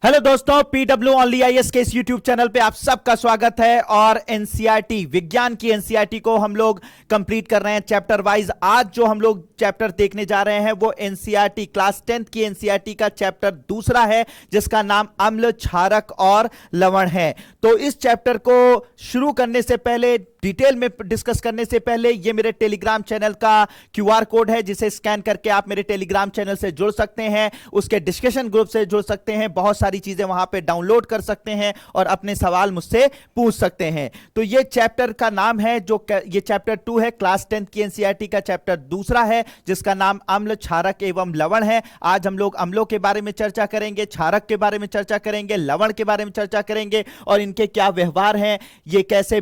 Hello दोस्तों, PW only IAS के इस यूट्यूब चैनल पे आप सबका स्वागत है। और एनसीईआरटी विज्ञान की एनसीईआरटी को हम लोग कंप्लीट कर रहे हैं चैप्टर वाइज। आज जो हम लोग चैप्टर देखने जा रहे हैं वो एनसीईआरटी क्लास 10th की एनसीईआरटी का चैप्टर दूसरा है, जिसका नाम अम्ल, क्षारक और लवण है। तो इस चैप्टर को शुरू करने से पहले, डिटेल में डिस्कस करने से पहले, ये मेरे टेलीग्राम चैनल का क्यूआर कोड है, जिसे स्कैन करके आप मेरे टेलीग्राम चैनल से जुड़ सकते हैं, उसके डिस्कशन ग्रुप से जुड़ सकते हैं, बहुत सारी चीजें वहां पे डाउनलोड कर सकते हैं और अपने सवाल मुझसे पूछ सकते हैं। तो ये चैप्टर का नाम है, जो ये चैप्टर 2 है, क्लास 10th की एनसीईआरटी का चैप्टर दूसरा है, जिसका नाम अम्ल, क्षारक एवं लवण है। आज हम लोग अम्लों के बारे में चर्चा करेंगे, क्षारक के बारे में चर्चा करेंगे, लवण के बारे में चर्चा करेंगे और इनके क्या व्यवहार हैं, ये कैसे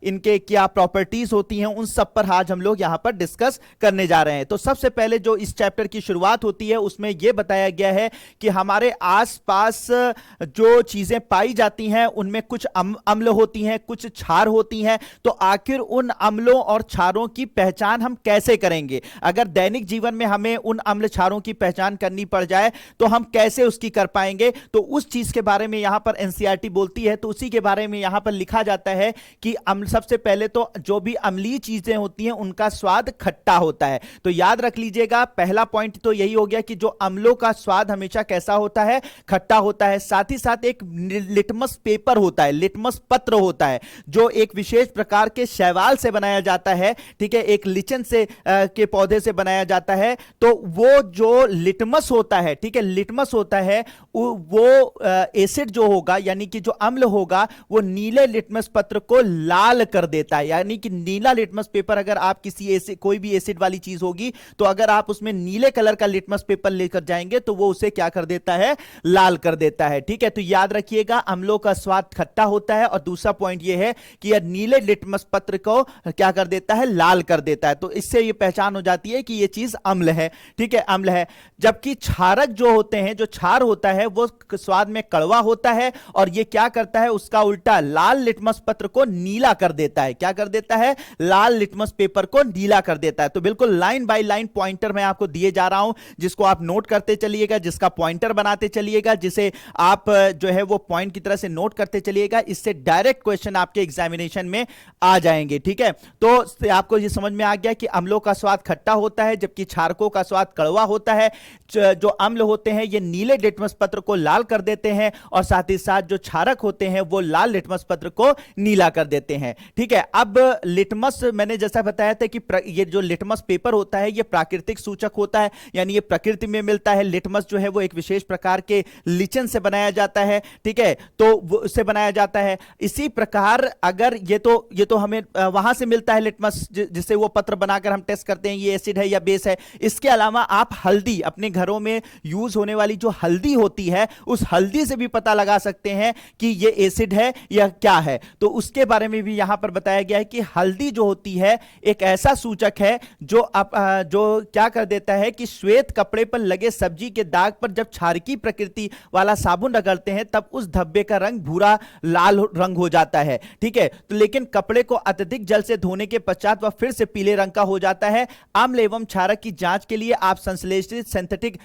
इनके क्या प्रॉपर्टीज होती हैं, उन सब पर आज हम लोग यहां पर डिस्कस करने जा रहे हैं। तो सबसे पहले जो इस चैप्टर की शुरुआत होती है उसमें यह बताया गया है कि हमारे आसपास जो चीजें पाई जाती हैं उनमें कुछ अम्ल होती हैं, कुछ क्षार होती हैं। तो आखिर उन अम्लों और क्षारों की पहचान हम कैसे करेंगे? अगर दैनिक जीवन में हमें उन अम्ल क्षारों की पहचान करनी पड़ जाए तो हम कैसे उसकी कर पाएंगे? तो उस चीज के बारे में यहां पर एनसीईआरटी बोलती है। तो उसी के बारे में यहां पर लिखा जाता है कि अम्ल, सबसे पहले तो जो भी अम्लीय चीजें होती हैं उनका स्वाद खट्टा होता है। तो याद रख लीजिएगा, पहला पॉइंट तो यही हो गया कि जो अम्लों का स्वाद हमेशा कैसा होता है? खट्टा होता है। साथ ही साथ एक लिटमस पेपर होता है, लिटमस पत्र होता है, जो एक विशेष प्रकार के शैवाल से बनाया जाता है, ठीक है, एक लिचन से के पौधे से बनाया जाता है। तो वो जो लिटमस होता है, ठीक है, लिटमस होता है, वो एसिड जो होगा, यानी कि जो अम्ल होगा, वो नीले लिटमस पत्र को लाल कर देता है। यानी कि नीला लिटमस पेपर, अगर आप कोई भी एसिड वाली चीज होगी तो अगर आप उसमें नीले कलर का लिटमस पेपर लेकर जाएंगे तो वो उसे क्या कर देता है? लाल कर देता है। ठीक है, तो याद रखिएगा, अम्लों का स्वाद खट्टा होता है। और दूसरा पॉइंट ये है कि यह नीले लिटमस पत्र को क्या कर देता है? लाल कर देता है। तो इससे यह पहचान हो जाती है कि यह चीज अम्ल है। ठीक है, अम्ल है। जबकि क्षारक जो होते हैं, जो क्षार होता है, वो स्वाद में कड़वा होता है और यह क्या करता है? उसका उल्टा, लाल लिटमस पत्र को नीला कर देता है। क्या कर देता है? लाल लिटमस पेपर को नीला कर देता है। तो बिल्कुल लाइन बाय लाइन पॉइंटर मैं आपको दिए जा रहा हूं, जिसको आप नोट करते चलिएगा, जिसका पॉइंटर बनाते चलिएगा, जिसे आप जो है वो पॉइंट की तरह से नोट करते चलिएगा। इससे डायरेक्ट क्वेश्चन आपके एग्जामिनेशन में आ जाएंगे। ठीक है, तो आपको ये समझ में आ गया कि अम्लों का स्वाद खट्टा होता है, जबकि क्षारकों का स्वाद कड़वा होता है। जो अम्ल होते हैं ये नीले लिटमस पत्र को लाल कर देते हैं और साथ ही साथ जो क्षारक होते हैं वो लाल लिटमस पत्र को नीला कर देते हैं। ठीक है, अब लिटमस, मैंने जैसा बताया था कि ये जो लिटमस पेपर होता है ये प्राकृतिक सूचक होता है, यानी ये प्रकृति में मिलता है। लिटमस जो है वो एक विशेष प्रकार के लिचन से बनाया जाता है। ठीक है, तो उससे बनाया जाता है। इसी प्रकार अगर ये तो हमें वहां से मिलता है लिटमस, जिससे वो पत्र बनाकर हम टेस्ट करते हैं ये एसिड है या बेस है। इसके अलावा आप हल्दी, अपने घरों में यूज होने वाली जो हल्दी होती है, उस हल्दी से भी पता लगा सकते हैं कि ये एसिड है या क्या है। तो उसके बारे में भी यहां पर बताया गया है कि हल्दी जो होती है एक ऐसा सूचक है जो क्या कर देता है कि श्वेत कपड़े पर लगे सब्जी के दाग पर जब क्षारकीय प्रकृति वाला साबुन रगड़ते हैं तब उस धब्बे का रंग भूरा लाल रंग हो जाता है। ठीक है, तो लेकिन कपड़े को अत्यधिक जल से धोने के पश्चात वह फिर से पीले रंग का हो जाता है। अम्ल एवं क्षारक की जांच के लिए आप संश्लेषित सिंथेटिक,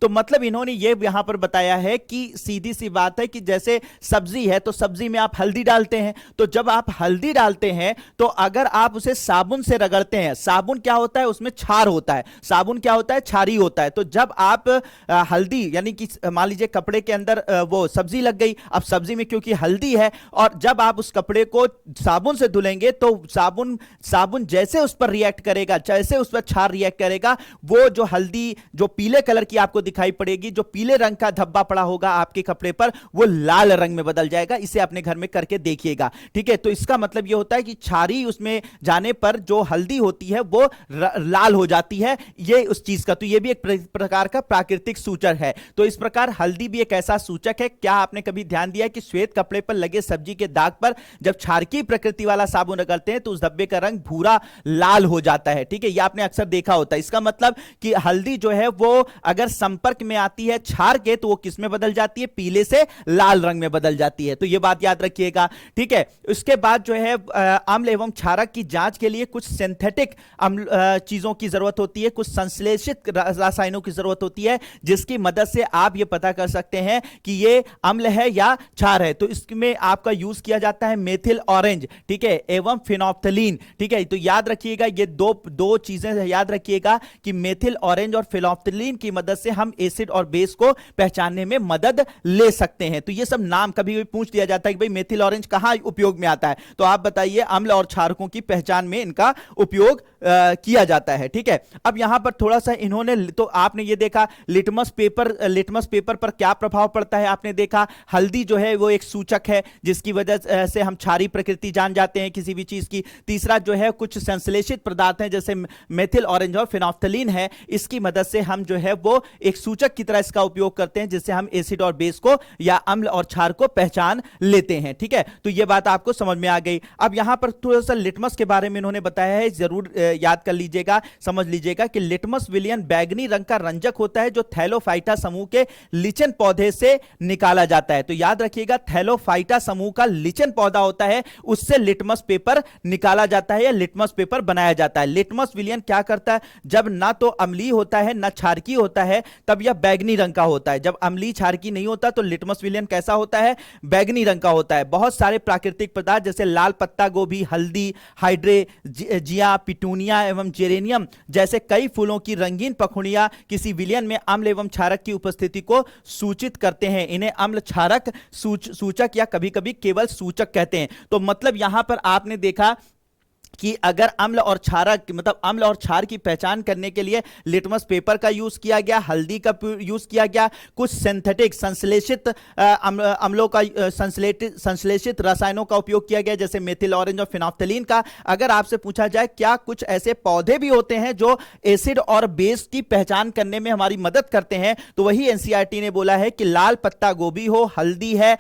तो मतलब इन्होंने ये यहां पर बताया है कि सीधी सी बात है कि जैसे सब्जी है तो सब्जी में आप हल्दी डालते हैं, तो जब आप हल्दी डालते हैं तो अगर आप उसे साबुन से रगड़ते हैं, साबुन क्या होता है? उसमें क्षार होता है। साबुन क्या होता है? क्षारी होता है। तो जब आप हल्दी, यानी कि मान लीजिए कपड़े के अंदर वो सब्जी लग गई, अब सब्जी में क्योंकि हल्दी है, और जब आप उस कपड़े को साबुन से धुलेंगे तो साबुन जैसे उस पर रिएक्ट करेगा, जैसे उस पर क्षार रिएक्ट करेगा, वो जो हल्दी जो पीले कलर की आपको दिखाई पड़ेगी, जो पीले रंग का धब्बा पड़ा होगा आपके कपड़े पर, वो लाल रंग में बदल जाएगा। इसे अपने घर में करके देखिएगा। ठीक है, तो इसका मतलब ये होता है कि क्षारी उसमें जाने पर जो हल्दी होती है वो लाल हो जाती है, ये उस चीज का। तो ये भी एक प्रकार का प्राकृतिक सूचक है। तो इस प्रकार हल्दी भी एक ऐसा सूचक है। क्या आपने कभी ध्यान दिया कि श्वेत कपड़े पर लगे सब्जी के दाग पर जब क्षारकीय प्रकृति वाला साबुन रगड़ते हैं तो उस धब्बे का रंग भूरा लाल हो जाता है? ठीक है, ये आपने अक्सर देखा होता है। इसका मतलब कि हल्दी जो है वो अगर संपर्क में आती है क्षार के तो वो किस में बदल जाती है? पीले से लाल रंग में बदल जाती है। तो ये बात याद रखिएगा। ठीक है, उसके बाद जो है अम्ल एवं क्षारक की जांच के लिए कुछ सिंथेटिक अम्ल चीजों की जरूरत होती है, कुछ संश्लेषित रसायनों की जरूरत होती है, जिसकी मदद से आप ये पता कर सकते हैं कि ये अम्ल है या क्षार है। तो इसमें आपका यूज किया जाता है मेथिल ऑरेंज, ठीक है, एवं फिनोप्थलीन, ठीक है। तो याद रखिएगा ये दो चीजें याद रखिएगा कि मेथिल ऑरेंज और फिनोप्थलीन की मदद से हम एसिड और बेस को पहचानने में मदद ले सकते हैं। तो ये सब नाम कभी भी पूछ दिया जाता है कि भाई मेथिल ऑरेंज कहां उपयोग में आता है, तो आप बताइए अम्ल और क्षारकों की पहचान में इनका उपयोग किया जाता है, ठीक है। अब यहां पर थोड़ा सा इन्होंने, तो आपने ये देखा लिटमस पेपर पर क्या प्रभाव पड़ता है, आपने देखा हल्दी जो है वो एक सूचक है जिसकी वजह से हम क्षारीय प्रकृति जान जाते हैं किसी भी चीज की। तीसरा जो है कुछ संश्लेषित पदार्थ हैं जैसे मेथिल ऑरेंज और फिनोप्थलीन है, इसकी मदद से हम जो है वो एक सूचक की तरह इसका उपयोग करते हैं जिससे हम एसिड और बेस को या अम्ल और क्षार को पहचान लेते हैं, ठीक है। तो ये बात आपको समझ में आ गई। अब यहां पर थोड़ा सा लिटमस के बारे में इन्होंने बताया है, जरूर याद कर लीजिएगा, समझ लीजिएगा कि लिटमस विलयन बैगनी रंग का रंजक होता है जो थैलोफाइटा समूह के लिचन पौधे से निकाला जाता है। तो याद रखिएगा थैलोफाइटा समूह का लिचन पौधा होता है, उससे लिटमस पेपर निकाला जाता है या लिटमस पेपर बनाया जाता है। लिटमस विलयन क्या करता है, जब ना तो अम्लीय होता है ना क्षारकीय होता है तब यह बैगनी रंग का होता है। जब अम्लीय क्षारकीय नहीं होता तो लिटमस विलयन कैसा होता है, बैगनी रंग का होता है। बहुत सारे प्राकृतिक पदार्थ जैसे लाल पत्ता गोभी, हल्दी, हाइड्रेजिया, पिटूनिया एवं जेरेनियम जैसे कई फूलों की रंगीन पखुड़ियां किसी विलयन में अम्ल एवं क्षारक की उपस्थिति को सूचित करते हैं। इन्हें अम्ल क्षारक सूचक या कभी कभी केवल सूचक कहते हैं। तो मतलब यहां पर आपने देखा कि अगर अम्ल और क्षारक मतलब अम्ल और क्षार की पहचान करने के लिए लिटमस पेपर का यूज किया गया, हल्दी का यूज किया गया, कुछ सिंथेटिक संश्लेषित अम्लों का संश्लेषित रसायनों का उपयोग किया गया जैसे मेथिल ऑरेंज और फिनोप्थलीन का। अगर आपसे पूछा जाए क्या कुछ ऐसे पौधे भी होते हैं जो एसिड और बेस की पहचान करने में हमारी मदद करते हैं, तो वही एनसीईआरटी ने बोला है कि लाल पत्ता गोभी हो, हल्दी है,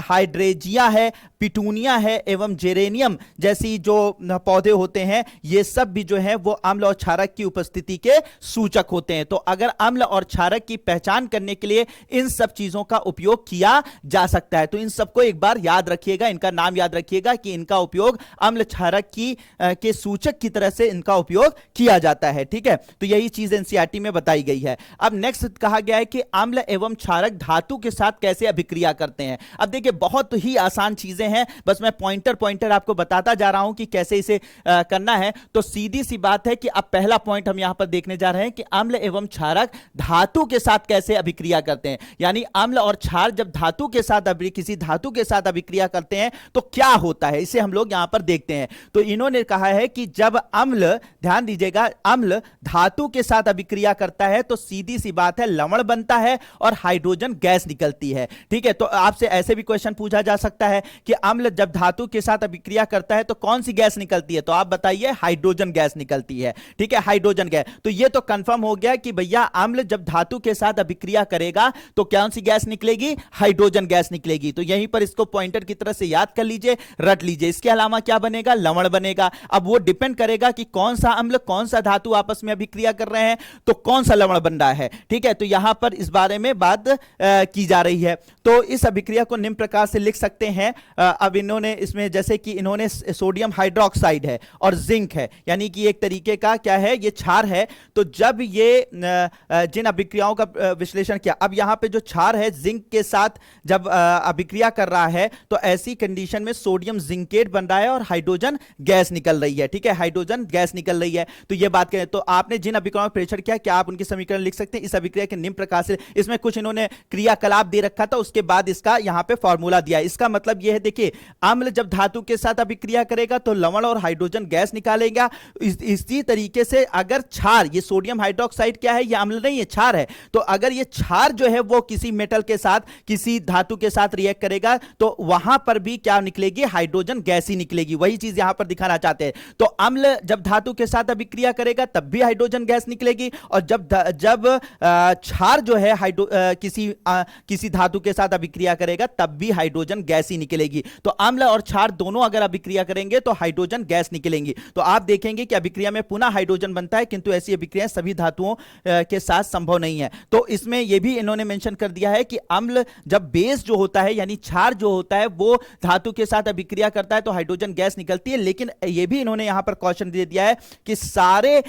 हाइड्रेजिया है, पिटूनिया है एवं जेरेनियम जैसी जो पौधे होते हैं, ये सब भी जो है वो अम्ल और क्षारक की उपस्थिति के सूचक होते हैं। तो अगर अम्ल और क्षारक की पहचान करने के लिए इन सब चीजों का उपयोग किया जा सकता है। तो इन सबको एक बार याद रखिएगा, इनका नाम याद रखिएगा कि इनका उपयोग अम्ल क्षारक की के सूचक की तरह से इनका उपयोग किया जाता है, ठीक है। तो यही चीज एनसीईआरटी में बताई गई है। अब नेक्स्ट कहा गया है कि अम्ल एवं क्षारक धातु के साथ कैसे अभिक्रिया करते हैं। अब देखिए बहुत ही आसान चीजें हैं, बस मैं पॉइंटर आपको बताता जा रहा हूं कि कैसे इसे करना है। तो सीधी सी बात है कि अब पहला पॉइंट हम यहां पर देखने जा रहे हैं कि अम्ल एवं क्षारक धातु के साथ कैसे अभिक्रिया करते हैं। यानी अम्ल और क्षार जब धातु के साथ किसी धातु के साथ अभिक्रिया करते हैं तो क्या होता है, इसे हम लोग यहां पर देखते हैं। तो इन्होंने कहा है कि जब अम्ल, ध्यान दीजिएगा, अम्ल धातु के साथ अभिक्रिया करता है तो सीधी सी बात है लवण बनता है और हाइड्रोजन गैस निकलती है, ठीक है। तो आपसे ऐसे भी क्वेश्चन पूछा जा सकता है कि अम्ल जब धातु के साथ अभिक्रिया करता है तो कौन सी गैस निकलती है, तो आप बताइए हाइड्रोजन गैस निकलती है, ठीक है, हाइड्रोजन गैस। तो ये तो कंफर्म हो गया कि भैया अम्ल जब धातु के साथ अभिक्रिया करेगा तो कौन सी गैस निकलेगी, हाइड्रोजन गैस निकलेगी। तो यहीं पर इसको पॉइंटर की तरह से याद कर लीजिए, रट लीजिए। इसके अलावा क्या बनेगा, लवण बनेगा। अब वो डिपेंड करेगा कि कौन सा अम्ल कौन सा धातु आपस में अभिक्रिया कर रहे हैं तो कौन सा लवण बन रहा है, ठीक है। तो यहां पर इस बारे में बात की जा रही है। तो इस अभिक्रिया को निम्न प्रकार से लिख सकते हैं। अब इन्होंने इसमें जैसे कि इन्होंने सोडियम हाइड्रोक्साइड है और जिंक है, यानी कि एक तरीके का क्या है, ये क्षार है। तो जब ये जिन अभिक्रियाओं का विश्लेषण किया, अब यहां पे जो क्षार है जिंक के साथ जब अभिक्रिया कर रहा है तो ऐसी कंडीशन में सोडियम जिंकेट बन रहा है और हाइड्रोजन गैस निकल रही है, ठीक है, हाइड्रोजन गैस निकल रही है। तो ये बात करें तो आपने जिन अभिक्रियाओं में परीक्षण किया, क्या आप उनके समीकरण लिख सकते हैं। इस अभिक्रिया के निम्न प्रकार से, इसमें कुछ इन्होंने क्रियाकलाप दे रखा था, उसके बाद इसका यहां पे फॉर्मूला दिया। इसका मतलब यह है, देखिए अम्ल जब धातु के साथ अभिक्रिया करेगा तो लवण और हाइड्रोजन गैस निकालेगा। इसी तरीके से अगर क्षार, ये सोडियम हाइड्रोक्साइड क्या है, ये अम्ल नहीं है, क्षार है। तो अगर ये क्षार जो है वो किसी मेटल के साथ, किसी धातु के साथ रिएक्ट करेगा तो वहां पर भी क्या निकलेगी, हाइड्रोजन गैस ही निकलेगी। वही चीज यहां पर दिखाना चाहते हैं। तो अम्ल जब धातु के साथ अभिक्रिया करेगा तब भी हाइड्रोजन गैस निकलेगी, और जब क्षार जो है किसी धातु के साथ अभिक्रिया करेगा तब भी हाइड्रोजन गैस ही निकलेगी। तो अम्ल और क्षार दोनों अगर अभिक्रिया करेंगे तो हाइड्रोजन गैस निकलेंगी। तो आप देखेंगे कि अभिक्रिया में पुनः हाइड्रोजन बनता है, किंतु ऐसी अभिक्रियाएं सभी धातुओं के साथ संभव नहीं है। तो इसमें यह भी इन्होंने मेंशन कर दिया है कि अम्ल जब बेस जो होता है यानी क्षार जो होता है वो धातु के साथ अभिक्रिया करता है तो हाइड्रोजन गैस निकलती है। लेकिन यह भी इन्होंने यहां पर कॉशन दे दिया है कि सारे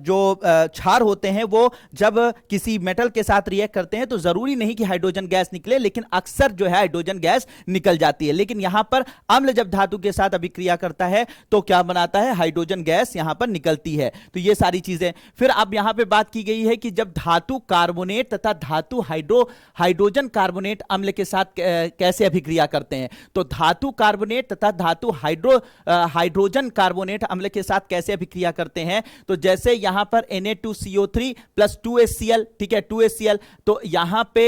जो क्षार होते हैं वो जब किसी मेटल के साथ रिएक्ट करते हैं तो जरूरी नहीं कि हाइड्रोजन गैस निकले, लेकिन अक्सर जो है हाइड्रोजन गैस निकल जाती है। लेकिन यहां पर अम्ल जब धातु के साथ अभिक्रिया करता है तो क्या बनाता है, हाइड्रोजन गैस यहां पर निकलती है। तो ये सारी चीजें फिर अब यहां पे बात की गई है कि जब धातु कार्बोनेट तथा धातु हाइड्रोजन कार्बोनेट अम्ल के साथ कैसे अभिक्रिया करते हैं, तो धातु कार्बोनेट तथा धातु हाइड्रोजन कार्बोनेट अम्ल के साथ कैसे अभिक्रिया करते हैं। तो जैसे यहां पर Na2CO3 प्लस 2HCl, ठीक है 2HCl, तो यहां पे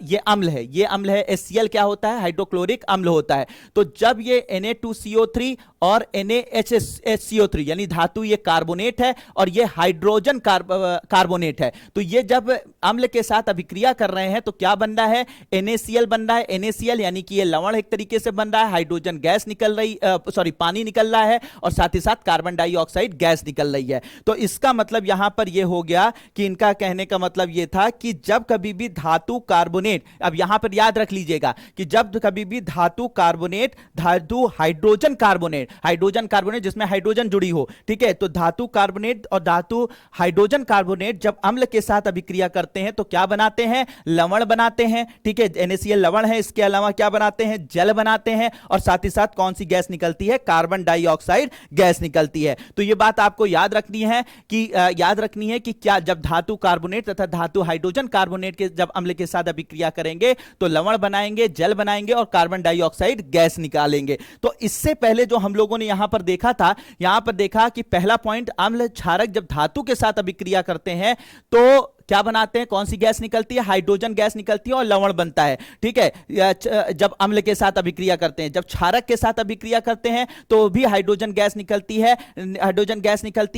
ये अम्ल है, ये अम्ल है। HCl क्या होता है, हाइड्रोक्लोरिक अम्ल होता है। तो जब ये Na2CO3 और NaHCO3 यानी धातु ये कार्बोनेट है और ये हाइड्रोजन कार्बोनेट है, तो ये जब अम्ल के साथ अभिक्रिया कर रहे हैं तो क्या बन रहा है, NaCl बन रहा है। NaCl यानी कि ये लवण एक तरीके से बन रहा है, हाइड्रोजन गैस निकल रही पानी निकल रहा है और साथ ही साथ कार्बन डाइऑक्साइड गैस निकल रही है। तो इसका मतलब यहां पर यह हो गया कि इनका कहने का मतलब यह था कि जब कभी भी धातु कार्बोनेट, अब यहां पर याद रख लीजिएगा कि जब कभी भी धातु कार्बोनेट धातु हाइड्रोजन कार्बोनेट जिसमें हाइड्रोजन जुड़ी हो, ठीक है, तो धातु कार्बोनेट और धातु हाइड्रोजन कार्बोनेट जब अम्ल के साथ अभिक्रिया करते हैं तो क्या बनाते हैं, लवण बनाते हैं, ठीक है। NaCl लवण है, इसके अलावा क्या बनाते हैं, जल बनाते हैं और साथ ही साथ कौन सी गैस निकलती है, कार्बन डाइऑक्साइड गैस निकलती है। तो यह बात आपको याद रखनी है कि क्या जब धातु कार्बोनेट तथा धातु हाइड्रोजन कार्बोनेट के जब अम्ल के साथ अभिक्रिया करेंगे तो लवण बनाएंगे, जल बनाएंगे और कार्बन डाइऑक्साइड गैस निकालेंगे। तो इससे पहले जो हम लोगों ने यहां पर देखा था, यहां पर देखा कि पहला पॉइंट, अम्ल क्षारक जब धातु के साथ अभिक्रिया करते हैं तो क्या बनाते हैं, कौन सी गैस निकलती है, हाइड्रोजन गैस निकलती है और लवण बनता है, ठीक है। जब अम्ल के साथ अभिक्रिया करते हैं, जब क्षारक के साथ अभिक्रिया करते हैं तो भी हाइड्रोजन गैस निकलती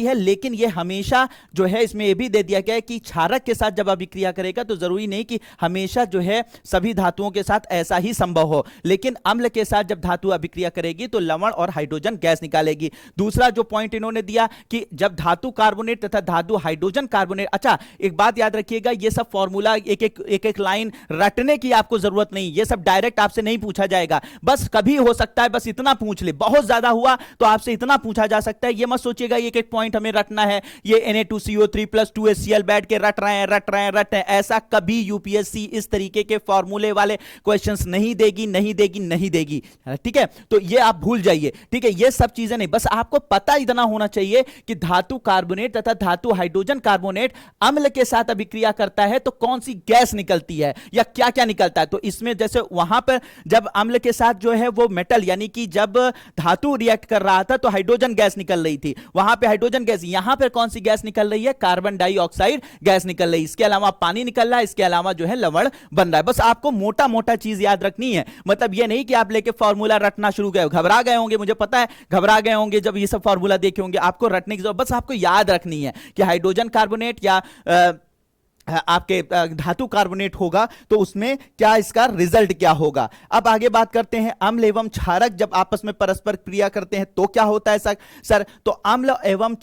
है, लेकिन यह हमेशा जो है इसमें यह भी दे दिया गया है कि क्षारक के साथ जब अभिक्रिया करेगा तो जरूरी नहीं कि हमेशा जो है सभी धातुओं के साथ ऐसा ही संभव हो, लेकिन अम्ल के साथ जब धातु अभिक्रिया करेगी तो लवण और हाइड्रोजन गैस निकालेगी। दूसरा जो पॉइंट इन्होंने दिया कि जब धातु कार्बोनेट तथा धातु हाइड्रोजन कार्बोनेट, अच्छा एक बात याद रखिएगा, ये सब फॉर्मूला एक लाइन रटने की आपको जरूरत नहीं, ये सब डायरेक्ट आपसे नहीं पूछा जाएगा। बस कभी हो सकता है बस इतना पूछ ले, बहुत ज्यादा हुआ तो आपसे इतना पूछा जा सकता है। ये मत सोचिएगा एक पॉइंट हमें रटना है, ये Na2CO3 प्लस 2HCl बैठ के रट रहे हैं, ऐसा कभी यूपीएससी इस तरीके के फॉर्मूले वाले क्वेश्चंस नहीं देगी, ठीक है। तो ये आप भूल जाइए, ठीक है, ये सब चीजें नहीं, बस आपको पता इतना होना चाहिए कि धातु कार्बोनेट तथा धातु हाइड्रोजन कार्बोनेट अम्ल के साथ अभिक्रिया करता है तो कौन सी गैस निकलती है या क्या क्या निकलता है। तो इसमें जैसे वहां पर जब अम्ल के साथ जो है वो मेटल यानी कि जब धातु रिएक्ट कर रहा था तो हाइड्रोजन गैस निकल रही थी, वहां पे हाइड्रोजन गैस, यहां पर कौन सी गैस निकल रही है, कार्बन डाइऑक्साइड गैस निकल रही है। इसके अलावा पानी निकल रहा है, इसके अलावा जो है लवण बन रहा है। बस आपको मोटा मोटा चीज याद रखनी है, मतलब ये नहीं कि आप लेके फॉर्मूला रटना शुरू गए, घबरा गए होंगे, मुझे पता है घबरा गए होंगे जब ये सब फॉर्मूला देखे होंगे। आपको रटने की जरूरत, बस आपको याद रखनी है कि हाइड्रोजन कार्बोनेट या आपके धातु कार्बोनेट होगा तो उसमें क्या इसका रिजल्ट क्या होगा। अब आगे बात करते हैं, अम्ल एवं क्षारक जब आपस में परस्पर क्रिया करते हैं तो क्या होता है सर। तो अम्ल एवं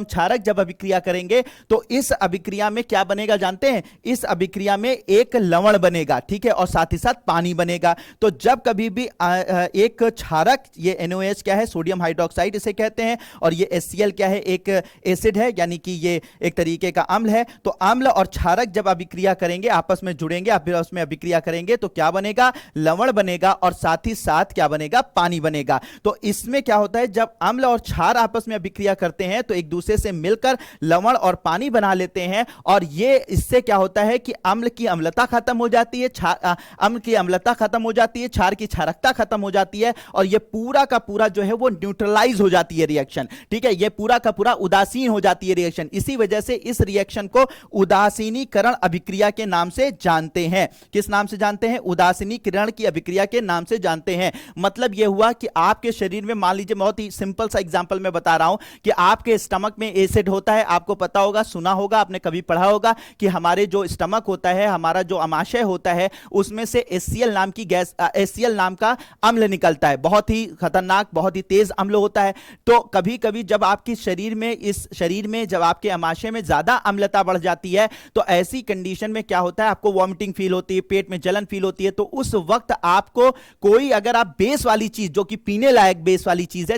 क्षारक जब अभिक्रिया करेंगे तो इस अभिक्रिया में क्या बनेगा जानते हैं, इस अभिक्रिया में एक लवण बनेगा, ठीक है, और साथ ही साथ पानी बनेगा। तो जब कभी भी एक क्षारक, ये NaOH क्या है, सोडियम हाइड्रोक्साइड इसे कहते हैं, और ये HCl क्या है, एक एसिड है यानी कि ये एक तरीके का अम्ल है। तो अम्ल और क्षारक जब अभिक्रिया करेंगे, आपस में जुड़ेंगे, आपस में अभिक्रिया करेंगे तो क्या बनेगा, लवण बनेगा और साथ ही साथ क्या बनेगा, पानी बनेगा। तो इसमें क्या होता है, जब अम्ल और क्षार आपस में अभिक्रिया करते हैं तो एक दूसरे से मिलकर लवण और पानी बना लेते हैं, और ये इससे क्या होता है कि अम्ल की अम्लता खत्म हो जाती है, अम्ल की अम्लता खत्म हो जाती है, क्षार की क्षारकता खत्म हो जाती है, और ये पूरा का पूरा जो है वो न्यूट्रलाइज हो जाती है रिएक्शन, ठीक है, ये पूरा का पूरा उदासीन हो जाती है रिएक्शन। इसी वजह से इस रिएक्शन को उदासीनीकरण अभिक्रिया के नाम से जानते हैं। किस नाम से जानते हैं? उदासीनीकरण की अभिक्रिया के नाम से जानते हैं। मतलब यह हुआ कि आपके शरीर में, मान लीजिए बहुत ही सिंपल सा एग्जांपल मैं बता रहा हूं कि आपके स्टमक में एसिड होता है। आपको पता होगा, सुना होगा, आपने कभी पढ़ा होगा कि हमारे जो स्टमक होता है, हमारा जो अमाशय होता है, उसमें से HCl नाम की गैस, HCl नाम का अम्ल निकलता है। बहुत ही खतरनाक, बहुत ही तेज अम्ल होता है। तो कभी कभी जब आपकी शरीर में, इस शरीर में जब आपके अमाशय में ज्यादा अम्लता बढ़ जाती है, तो ऐसी कंडीशन में क्या होता है, आपको वॉमिटिंग फील होती है, पेट में जलन फील होती है। तो उस वक्त आपको कोई, अगर आप बेस वाली चीज, जो कि पीने लायक बेस वाली चीज है,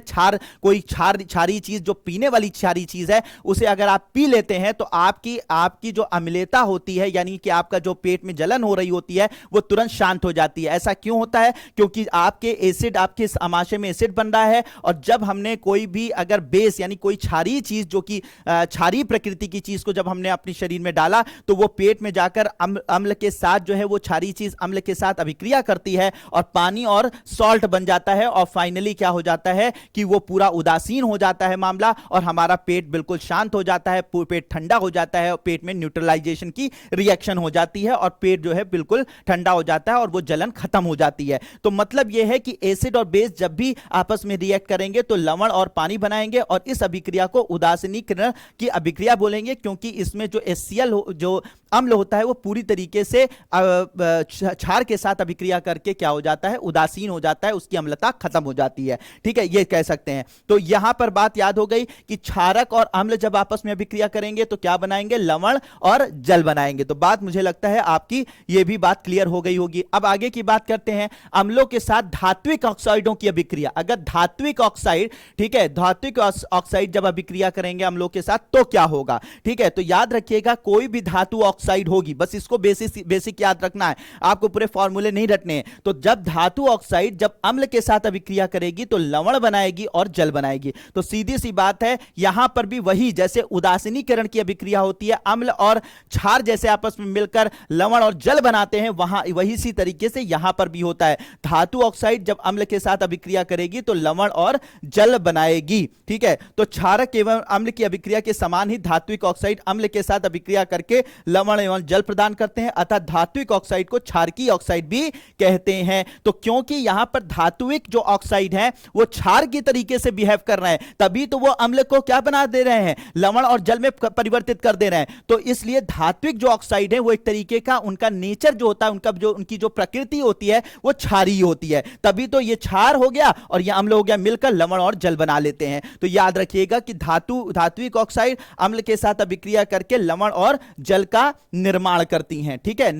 कोई क्षारी चीज, जो पीने वाली क्षारी चीज है, उसे अगर आप पी लेते हैं तो आपकी जो अम्लता होती है, यानी कि आपका जो पेट में जलन हो रही होती है, वो तुरंत शांत हो जाती है। ऐसा क्यों होता है? क्योंकि आपके एसिड, आपके अमाशय में एसिड बन रहा है, और जब हमने कोई भी अगर बेस, यानी कोई क्षारीय चीज, जो कि क्षारीय प्रकृति की चीज को जब हमने अपने शरीर में डाला, तो वो पेट में जाकर अम्ल के साथ जो है, वो क्षारीय चीज अम्ल के साथ अभिक्रिया करती है और पानी और सॉल्ट बन जाता है, और फाइनली क्या हो जाता है कि वो पूरा उदासीन हो जाता है मामला, और हमारा पेट बिल्कुल शांत हो जाता है, पेट ठंडा हो जाता है, और पेट में न्यूट्रलाइजेशन की रिएक्शन हो जाती है, और पेट जो है बिल्कुल ठंडा हो जाता है, और वो जलन खत्म हो जाती है। तो मतलब यह है कि एसिड और बेस जब भी आपस में रिएक्ट करेंगे तो लवण और पानी बनाएंगे, और इस अभिक्रिया को उदासीनीकरण की अभिक्रिया बोलेंगे, क्योंकि इसमें जो HCl जो अम्ल होता है, वो पूरी तरीके से क्षार के साथ अभिक्रिया करके क्या हो जाता है, उदासीन हो जाता है, उसकी अम्लता खत्म हो जाती है। ठीक है, ये कह सकते हैं। तो यहां पर बात याद हो गई कि क्षारक और अम्ल जब आपस में अभिक्रिया करेंगे तो क्या बनाएंगे, लवण और जल बनाएंगे। तो बात, मुझे लगता है आपकी ये भी बात क्लियर हो गई होगी। अब आगे की बात करते हैं, अम्लों के साथ धात्विक ऑक्साइडों की अभिक्रिया। अगर धात्विक ऑक्साइड, ठीक है, धात्विक ऑक्साइड जब अभिक्रिया करेंगे अम्लों के साथ तो क्या होगा? ठीक है, तो याद रखिएगा, कोई भी धातु ऑक्साइड होगी, बस इसको बेसिक याद रखना है, आपको पूरे फॉर्मूले नहीं रटने हैं। तो जब धातु ऑक्साइड जब अम्ल के साथ अभिक्रिया करेगी तो लवण बनाएगी और जल बनाएगी। तो सीधी सी बात है, यहां पर भी वही, जैसे उदासीनीकरण की अभिक्रिया होती है, अम्ल और क्षार जैसे आपस में मिलकर लवण और जल बनाते हैं, वही सी तरीके से यहां पर भी होता है। धातु ऑक्साइड जब अम्ल के साथ अभिक्रिया करेगी तो लवण और जल बनाएगी। ठीक है, तो क्षारक एवं अम्ल की अभिक्रिया के समान ही धात्विक ऑक्साइड अम्ल के साथ अभिक्रिया करके लवण एवं जल प्रदान करते हैं, अतः धात्विक ऑक्साइड को क्षारकीय ऑक्साइड भी कहते हैं। तो क्योंकि यहां पर धात्विक जो ऑक्साइड है वो क्षार की तरीके से बिहेव कर रहे हैं, तभी तो वो अम्ल को क्या बना दे रहे हैं, लवण और जल में परिवर्तित कर दे रहे हैं। तो इसलिए धात्विक जो ऑक्साइड है वो एक तरीके का, उनका नेचर जो होता है, उनकी जो प्रकृति होती है वो क्षारीय होती है, तभी तो ये क्षार हो गया और ये अम्ल हो गया, मिलकर लवण और जल बना लेते हैं। तो याद रखिएगा कि धात्विक ऑक्साइड अम्ल के साथ अभिक्रिया करके लवण और जल का निर्माण करती हैं। ठीक है,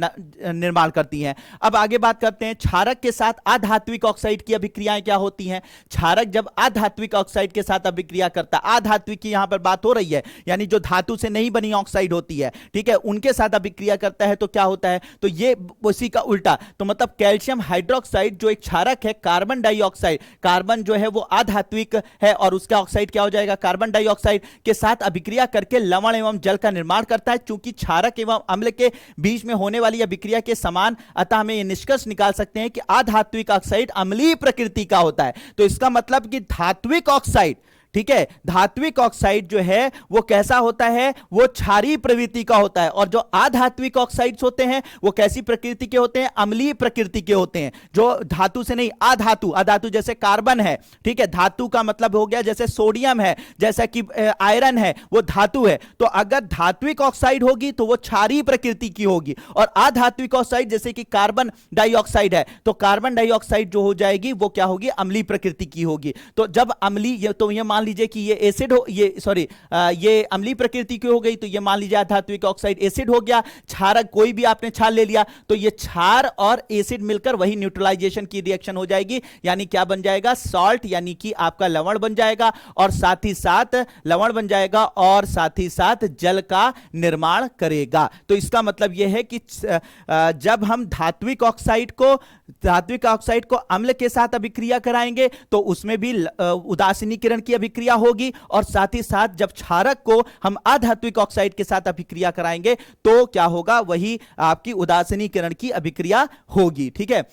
निर्माण करती हैं। अब आगे बात करते हैं, क्षारक के साथ अधात्विक ऑक्साइड की अभिक्रियाएं क्या होती हैं। क्षारक जब अधात्विक ऑक्साइड के साथ अभिक्रिया करता है, अधात्विक की यहां पर बात हो रही है, यानी जो धातु से नहीं बनी ऑक्साइड होती है, ठीक है, उनके साथ अभिक्रिया करता है तो क्या होता है, तो ये उसी का उल्टा। तो मतलब कैल्शियम हाइड्रोक्साइड जो एक क्षारक है, कार्बन डाइऑक्साइड, कार्बन जो है वो अधात्विक है और उसका ऑक्साइड क्या हो जाएगा, कार्बन डाइऑक्साइड के साथ अभिक्रिया करके लवण एवं जल का निर्माण करता है। चूंकि क्षारक एवं अम्ल के बीच में होने वाली अभिक्रिया के समान, अतः हमें यह निष्कर्ष निकाल सकते हैं कि अधात्विक ऑक्साइड अम्लीय प्रकृति का होता है। तो इसका मतलब कि धात्विक ऑक्साइड, ठीक है, धात्विक ऑक्साइड जो है वो कैसा होता है, वो क्षारीय प्रवृत्ति का होता है, और जो अधात्विक ऑक्साइड्स होते हैं वो कैसी प्रकृति के होते हैं, अम्लीय प्रकृति के होते हैं, जो धातु से नहीं, अधातु जैसे कार्बन है, ठीक है, धातु का मतलब हो गया जैसे सोडियम है, जैसा कि आयरन है, वो धातु है। तो अगर धात्विक ऑक्साइड होगी तो वो क्षारीय प्रकृति की होगी, और अधात्विक ऑक्साइड जैसे कि कार्बन डाइऑक्साइड है, तो कार्बन डाइऑक्साइड जो हो जाएगी वो क्या होगी, अम्लीय प्रकृति की होगी। तो जब अम्लीय, तो ये मान लीजिए कि ये एसिड हो, ये अम्लीय प्रकृति की हो गई, तो ये मान लीजिए अधात्विक ऑक्साइड एसिड हो गया। क्षारक कोई भी आपने क्षार ले लिया, तो ये क्षार और एसिड मिलकर वही न्यूट्रलाइजेशन की रिएक्शन हो जाएगी, यानी क्या बन जाएगा, सॉल्ट, यानी कि आपका लवण बन जाएगा, और साथ ही साथ लवण बन जाएगा और साथ ही साथ जल का निर्माण करेगा। तो इसका मतलब यह है कि जब हम धात्विक ऑक्साइड को अम्ल के साथ अभिक्रिया कराएंगे तो उसमें भी उदासीनीकरण की अभिक्रिया होगी, और साथ ही साथ जब क्षारक को हम अधात्विक ऑक्साइड के साथ अभिक्रिया कराएंगे तो क्या होगा, वही आपकी उदासीनीकरण की अभिक्रिया होगी। ठीक है,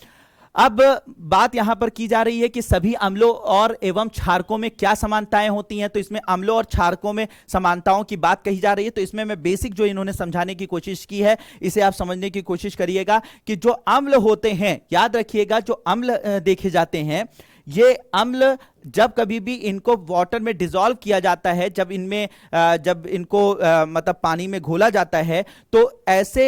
अब बात यहां पर की जा रही है कि सभी अम्लों और एवं क्षारकों में क्या समानताएं होती हैं। तो इसमें अम्लों और क्षारकों में समानताओं की बात कही जा रही है। तो इसमें मैं बेसिक जो इन्होंने समझाने की कोशिश की है, इसे आप समझने की कोशिश करिएगा कि जो अम्ल होते हैं, याद रखिएगा, जो अम्ल देखे जाते हैं, ये अम्ल जब कभी भी इनको वाटर में डिसॉल्व किया जाता है, जब इनको मतलब पानी में घोला जाता है, तो ऐसे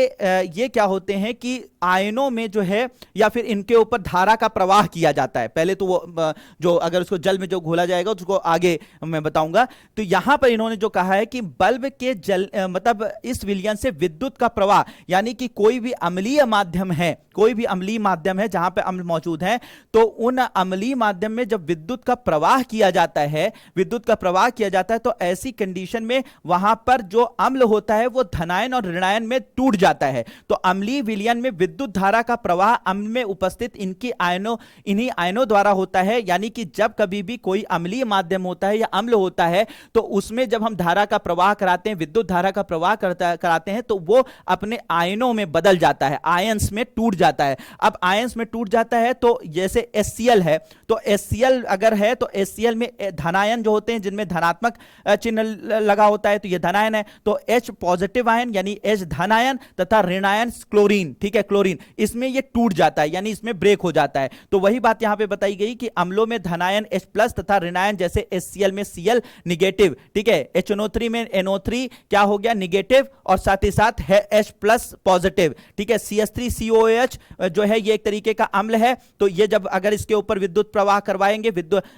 ये क्या होते हैं कि आयनों में जो है या फिर इनके ऊपर धारा का प्रवाह किया जाता है। पहले तो वो जो अगर उसको जल में जो घोला जाएगा उसको आगे मैं बताऊंगा। तो यहां पर इन्होंने जो कहा है कि बल्ब के जल मतलब इस विलयन से विद्युत का प्रवाह, यानी कि कोई भी अम्लीय माध्यम है, कोई भी अम्लीय माध्यम है जहां पे अम्ल मौजूद है, तो उन अम्लीय माध्यम में जब विद्युत का प्रवाह किया जाता है, विद्युत का प्रवाह किया जाता है, तो ऐसी कंडीशन में वहां पर जो अम्ल होता है वो धनायन और ऋणायन में टूट जाता है। तो अम्लीय विलयन में विद्युत धारा का प्रवाह अम्ल में उपस्थित इन्हीं आयनों द्वारा होता है। यानी कि जब कभी भी कोई अम्लीय माध्यम होता है या अम्ल होता है, तो उसमें जब हम धारा का प्रवाह कराते हैं, विद्युत धारा का प्रवाह कराते हैं, तो वो अपने आयनों में बदल जाता है, आयंस में टूट जाता है। अब आयंस में टूट जाता है तो जैसे HCl है, तो HCl अगर है तो HCl में धनायन जो होते हैं जिनमें धनात्मक चिन्ह लगा होता है, तो ये धनायन है। तो H पॉजिटिव आयन यानी H धनायन तथा ऋणायन क्लोरीन, ठीक है, क्लोरीन, इसमें ये टूट जाता है, यानी इसमें ब्रेक हो जाता है। तो वही बात यहां पे बताई गई कि अम्लों में धनायन H प्लस तथा ऋणायन जैसे HCl में Cl निगेटिव, ठीक है, HNO3 में NO3 क्या हो गया, निगेटिव, और साथ ही साथ है H प्लस पॉजिटिव, ठीक है। CH3COOH जो है ये एक तरीके का अम्ल है। तो ये जब अगर इसके ऊपर विद्युत प्रवाह करवाएंगे,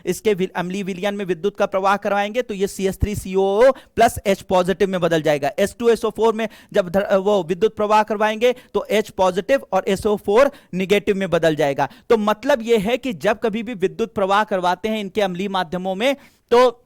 इसके अम्लीय विलयन में विद्युत का प्रवाह करवाएंगे, तो ये CH3COO प्लस H पॉजिटिव में बदल जाएगा। H2SO4 में जब वो विद्युत प्रवाह करवाएंगे तो H पॉजिटिव और SO4 निगेटिव में बदल जाएगा। तो मतलब ये है कि जब कभी भी विद्युत प्रवाह करवाते हैं इनके अम्लीय माध्यमों में, तो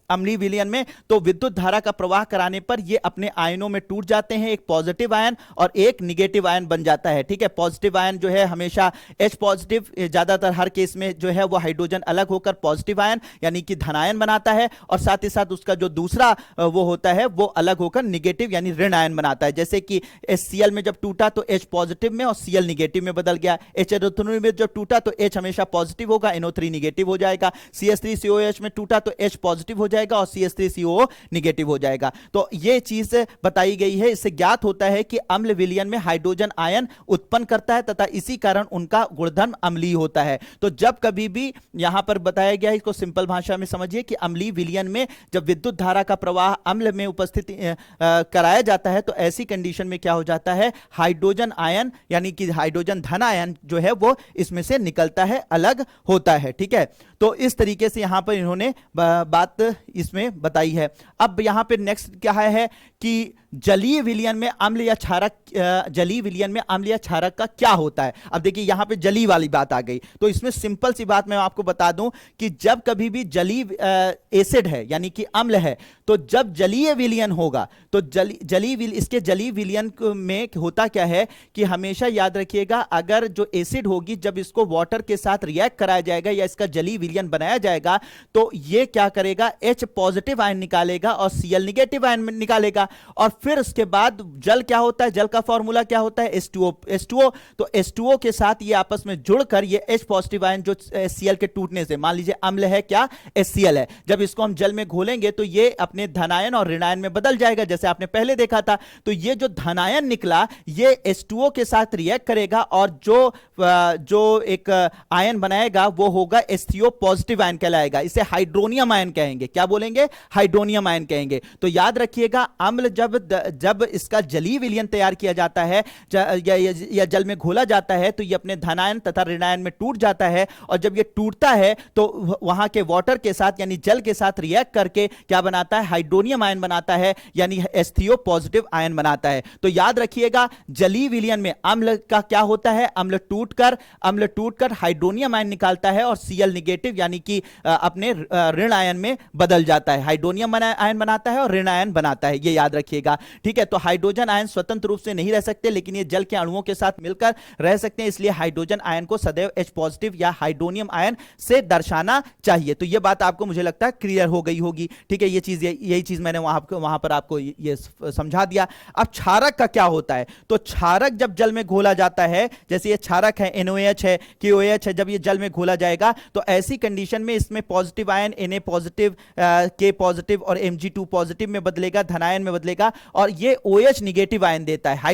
अम्लीय विलयन में, तो विद्युत धारा का प्रवाह कराने पर ये अपने आयनों में टूट जाते हैं, एक पॉजिटिव आयन और एक निगेटिव आयन बन जाता है, ठीक है। पॉजिटिव आयन जो है हमेशा H पॉजिटिव, ज्यादातर हर केस में जो है वो हाइड्रोजन अलग होकर पॉजिटिव आयन यानी कि धनायन बनाता है, और साथ ही साथ उसका जो दूसरा वो होता है वो अलग होकर निगेटिव यानी ऋण आयन बनाता है। जैसे कि HCl में जब टूटा तो H पॉजिटिव में और Cl निगेटिव में बदल गया। HNO3 में जब टूटा तो H हमेशा पॉजिटिव होगा, NO3 निगेटिव हो जाएगा। CH3COH में टूटा तो H पॉजिटिव हो जाएगा और CH3COO निगेटिव हो जाएगा। तो यह चीज बताई गई है। इससे ज्ञात होता है कि अम्ल विलयन में हाइड्रोजन आयन उत्पन्न करता है तथा इसी कारण उनका गुणधर्म अम्लीय होता है। तो जब कभी भी यहां पर बताया गया है, इसको सिंपल भाषा में समझिए कि अम्लीय विलयन में जब विद्युत धारा का प्रवाह अम्ल में उपस्थित कराया जाता है, तो ऐसी कंडीशन में क्या हो जाता है, हाइड्रोजन आयन यानी कि हाइड्रोजन धन आयन जो है वो इसमें से निकलता है, अलग होता है, ठीक है। तो इस तरीके से यहां पर इन्होंने बात इसमें बताई है। अब यहां पे नेक्स्ट क्या है कि जलीय विलयन में अम्ल या क्षारक, जलीय विलयन में अम्ल या क्षारक का क्या होता है। अब देखिए यहां पे जलीय वाली बात आ गई, तो इसमें सिंपल सी बात मैं आपको बता दूं कि जब कभी भी जलीय एसिड है यानी कि अम्ल है, तो जब जलीय विलयन होगा तो इसके जलीय विलयन में होता क्या है कि हमेशा याद रखिएगा, अगर जो एसिड होगी जब इसको वाटर के साथ रिएक्ट कराया जाएगा या इसका जलीय विलयन बनाया जाएगा, तो ये क्या करेगा, H पॉजिटिव आयन निकालेगा और Cl निगेटिव आयन निकालेगा, और फिर उसके बाद जल क्या होता है, जल का फॉर्मूला क्या होता है, H2O। तो H2O के साथ ये आपस में जुड़कर ये H पॉजिटिव आयन जो Cl के टूटने से, मान लीजिए अम्ल है क्या, HCl है, जब इसको हम जल में घोलेंगे तो ये अपने धनायन और ऋणायन में बदल जाएगा, जैसे आपने पहले देखा था। तो ये जो धनायन निकला ये H2O के साथ रिएक्ट करेगा और जो एक आयन बनाएगा वो होगा H3O पॉजिटिव आयन कहलाएगा। इसे हाइड्रोनियम आयन कहेंगे। क्या बोलेंगे, हाइड्रोनियम आयन कहेंगे। तो याद रखिएगा, अम्ल जब इसका जलीय विलयन तैयार किया जाता है या जल में घोला जाता है, तो ये अपने धनायन तथा ऋणायन में टूट जाता है, और जब ये टूटता है तो वहां के वाटर के साथ यानी जल के साथ रिएक्ट करके क्या बनाता है, हाइड्रोनियम आयन बनाता है, यानी H3O पॉजिटिव आयन बनाता है। तो याद रखिएगा, जलीय विलयन में अम्ल का क्या होता है, अम्ल टूटकर हाइड्रोनियम आयन निकालता है और Cl निगेटिव यानी कि अपने ऋण आयन में बदल जाता है, हाइड्रोनियम आयन बनाता है और ऋण आयन बनाता है, ये याद याद रखिएगा। ठीक है, तो हाइड्रोजन आयन स्वतंत्र रूप से नहीं रह सकते, लेकिन ये जल के अणुओं के साथ मिलकर रह सकते हैं, इसलिए हाइड्रोजन आयन को सदैव H पॉजिटिव या हाइड्रोनियम आयन से दर्शाना चाहिए। तो ये बात आपको मुझे लगता है क्लियर हो गई होगी। ठीक है, यही चीज मैंने वहां पर आपको ये समझा दिया। अब क्षारक का क्या होता है? तो क्षारक जब जल में घोला जाता है, जैसे ये क्षारक है NOH है KOH है, जब ये जल में घोला जाएगा तो ऐसी कंडीशन में इसमें positive ion Na positive K positive और Mg2 पॉजिटिव में बदलेगा, धनायन में बदलेगा, और ये OH निगेटिव आयन देता है।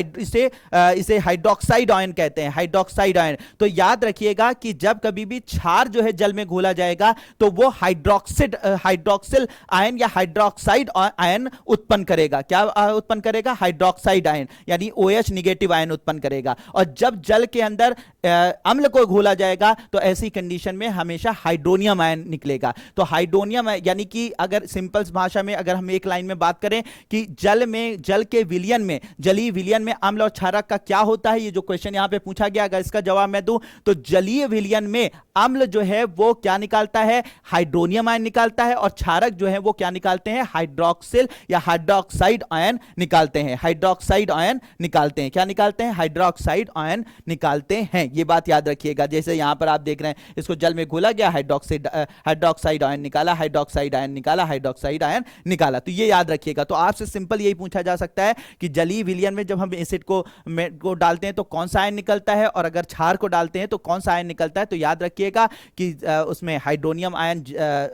इसे हाइड्रोक्साइड आयन कहते हैं, हाइड्रोक्साइड आयन। तो याद रखिएगा कि जब कभी भी क्षार जो है जल में घोला जाएगा तो वो हाइड्रोक्सिल आयन या हाइड्रोक्साइड आयन उत्पन्न करेगा। क्या उत्पन्न करेगा? हाइड्रोक्साइड आयन, यानी OH निगेटिव आयन उत्पन्न करेगा। और जब जल के अंदर अम्ल को घोला जाएगा तो ऐसी कंडीशन में हमेशा हाइड्रोनियम आयन निकलेगा। तो हाइड्रोनियम यानी कि अगर सिंपल भाषा में अगर हम एक लाइन में बात करें कि जल के विलयन में, जलीय विलयन में अम्ल और क्षारक का क्या होता है, ये जो क्वेश्चन यहां पे पूछा गया, अगर इसका जवाब मैं दूं तो जलीय विलयन में अम्ल जो है वो क्या निकालता है? हाइड्रोनियम आयन निकालता है, और क्षारक जो है वो क्या निकालते हैं? हाइड्रोक्सिल या हाइड्रोक्साइड आयन निकालते हैं। हाइड्रोक्साइड आयन निकालते हैं। क्या निकालते हैं? हाइड्रोक्साइड आयन निकालते हैं। ये बात याद रखिएगा। जैसे यहां पर आप देख रहे हैं, इसको जल में घोला गया, हाइड्रोक्साइड आयन निकाला, हाइड्रोक्साइड आयन निकाला, हाइड्रोक्साइड आयन निकाला। तो ये याद रखिएगा। तो आपसे सिंपल यही पूछा जा सकता है कि जलीय विलयन में जब हम एसिड को डालते हैं तो कौन सा आयन निकलता है, और अगर क्षार को डालते हैं तो कौन सा आयन निकलता है। तो याद रखिएगा कि उसमें हाइड्रोनियम आयन,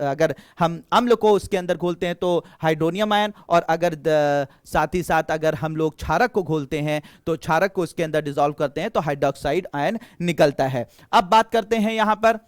अगर हम अम्ल को उसके अंदर घोलते हैं तो हाइड्रोनियम आयन, और अगर साथ ही साथ अगर हम लोग क्षारक को घोलते हैं तो क्षारक को उसके अंदर डिसॉल्व करते हैं तो हाइड्रोक्साइड आयन निकलता है। अब बात करते हैं यहां पर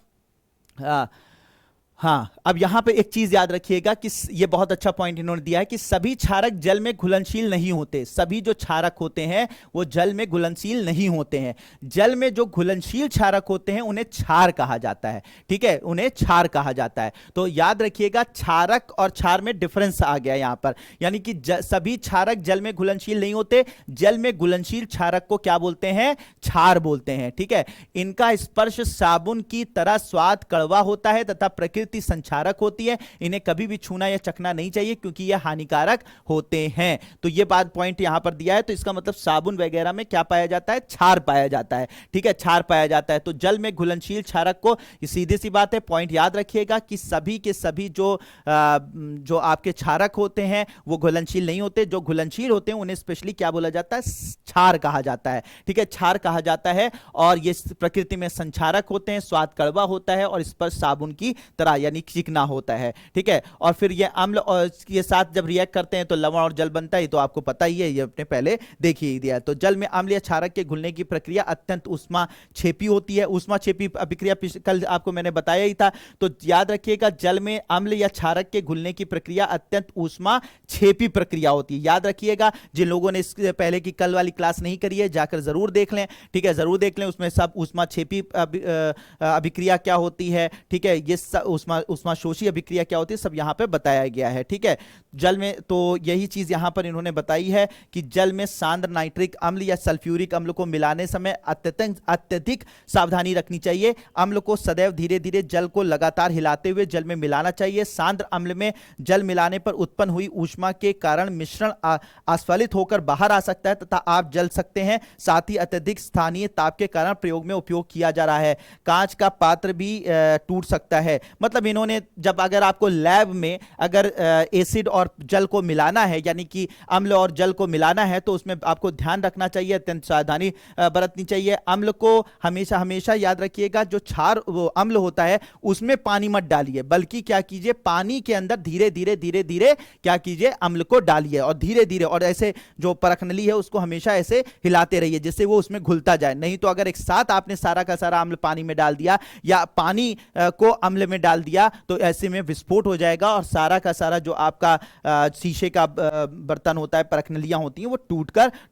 हाँ, अब यहां पे एक चीज याद रखिएगा कि ये बहुत अच्छा पॉइंट इन्होंने दिया है कि सभी क्षारक जल में घुलनशील नहीं होते। सभी जो क्षारक होते हैं वो जल में घुलनशील नहीं होते हैं। जल में जो घुलनशील क्षारक होते हैं उन्हें क्षार कहा जाता है। ठीक है, उन्हें क्षार कहा जाता है। तो याद रखिएगा, क्षारक और क्षार में डिफरेंस आ गया यहां पर, यानी कि सभी क्षारक जल में घुलनशील नहीं होते। जल में घुलनशील क्षारक को क्या बोलते हैं? क्षार बोलते हैं। ठीक है, इनका स्पर्श साबुन की तरह स्वाद कड़वा होता है तथा प्रकृति संचारक होती है। इन्हें कभी भी छूना या चखना नहीं चाहिए क्योंकि यह हानिकारक होते हैं। तो यह बात पॉइंट यहां पर दिया है। तो इसका मतलब साबुन वगैरह में क्या पाया जाता है? क्षार पाया जाता है। ठीक है, क्षार पाया जाता है। तो जल में घुलनशील क्षारक को, सीधी सी बात है, पॉइंट याद रखिएगा कि सभी के सभी जो आपके क्षारक होते हैं वो घुलनशील नहीं होते। जो घुलनशील होते हैं उन्हें स्पेशली क्या बोला जाता है? क्षार कहा जाता है। ठीक है, क्षार कहा जाता है। और ये प्रकृति में संचारक होते हैं, स्वाद कड़वा होता है और स्पर्श साबुन की तरह यानी चिकना होता है। ठीक है, और फिर ये अम्ल और के साथ जब रिएक्ट करते हैं तो लवण और जल बनता है। तो आपको पता ही है, ये अपने पहले देख ही दिया है। तो जल में अम्ल या क्षारक के घुलने की प्रक्रिया अत्यंत ऊष्माक्षेपी होती है। ऊष्माक्षेपी अभिक्रिया कल आपको मैंने बताया ही था। तो याद रखिएगा, जल में अम्ल या क्षारक के घुलने की प्रक्रिया अत्यंत ऊष्माक्षेपी प्रक्रिया होती है। याद रखिएगा, जिन लोगों ने इससे पहले की कल वाली क्लास नहीं करी है जाकर जरूर देख लें। ठीक है, जरूर देख लें, उसमें सब ऊष्माक्षेपी अभिक्रिया क्या होती है। ठीक है, ये ऊष्माशोषी अभिक्रिया क्या होती है, सब यहां पे बताया गया है। ठीक है, जल में तो यही चीज यहां पर इन्होंने बताई है कि जल में सांद्र नाइट्रिक अम्ल या सल्फ्यूरिक अम्ल को मिलाने समय अत्यधिक सावधानी रखनी चाहिए। अम्ल को सदैव धीरे धीरे जल को लगातार हिलाते हुए जल में मिलाना चाहिए। सांद्र अम्ल में जल मिलाने पर उत्पन्न हुई ऊष्मा के कारण मिश्रण अस्फलित होकर बाहर आ सकता है तथा आप जल सकते हैं। साथ ही अत्यधिक स्थानीय ताप के कारण प्रयोग में उपयोग किया जा रहा है। कांच का पात्र भी टूट सकता है। मतलब इन्होंने जब अगर आपको लैब में अगर एसिड और जल को मिलाना है, यानी कि अम्ल और जल को मिलाना है, तो उसमें आपको ध्यान रखना चाहिए, अत्यंत सावधानी बरतनी चाहिए। अम्ल को हमेशा हमेशा याद रखिएगा, जो क्षार वो अम्ल होता है उसमें पानी मत डालिए, बल्कि क्या कीजिए, पानी के अंदर धीरे धीरे धीरे धीरे क्या कीजिए, अम्ल को डालिए और धीरे धीरे, और ऐसे जो परखनली है उसको हमेशा ऐसे हिलाते रहिए जिससे वो उसमें घुलता जाए। नहीं तो अगर एक साथ आपने सारा का सारा अम्ल पानी में डाल दिया या पानी को अम्ल में डाल दिया तो ऐसे में विस्फोट हो जाएगा और सारा का सारा जो आपका शीशे का बर्तन होता है, परखनलियां होती हैं, वो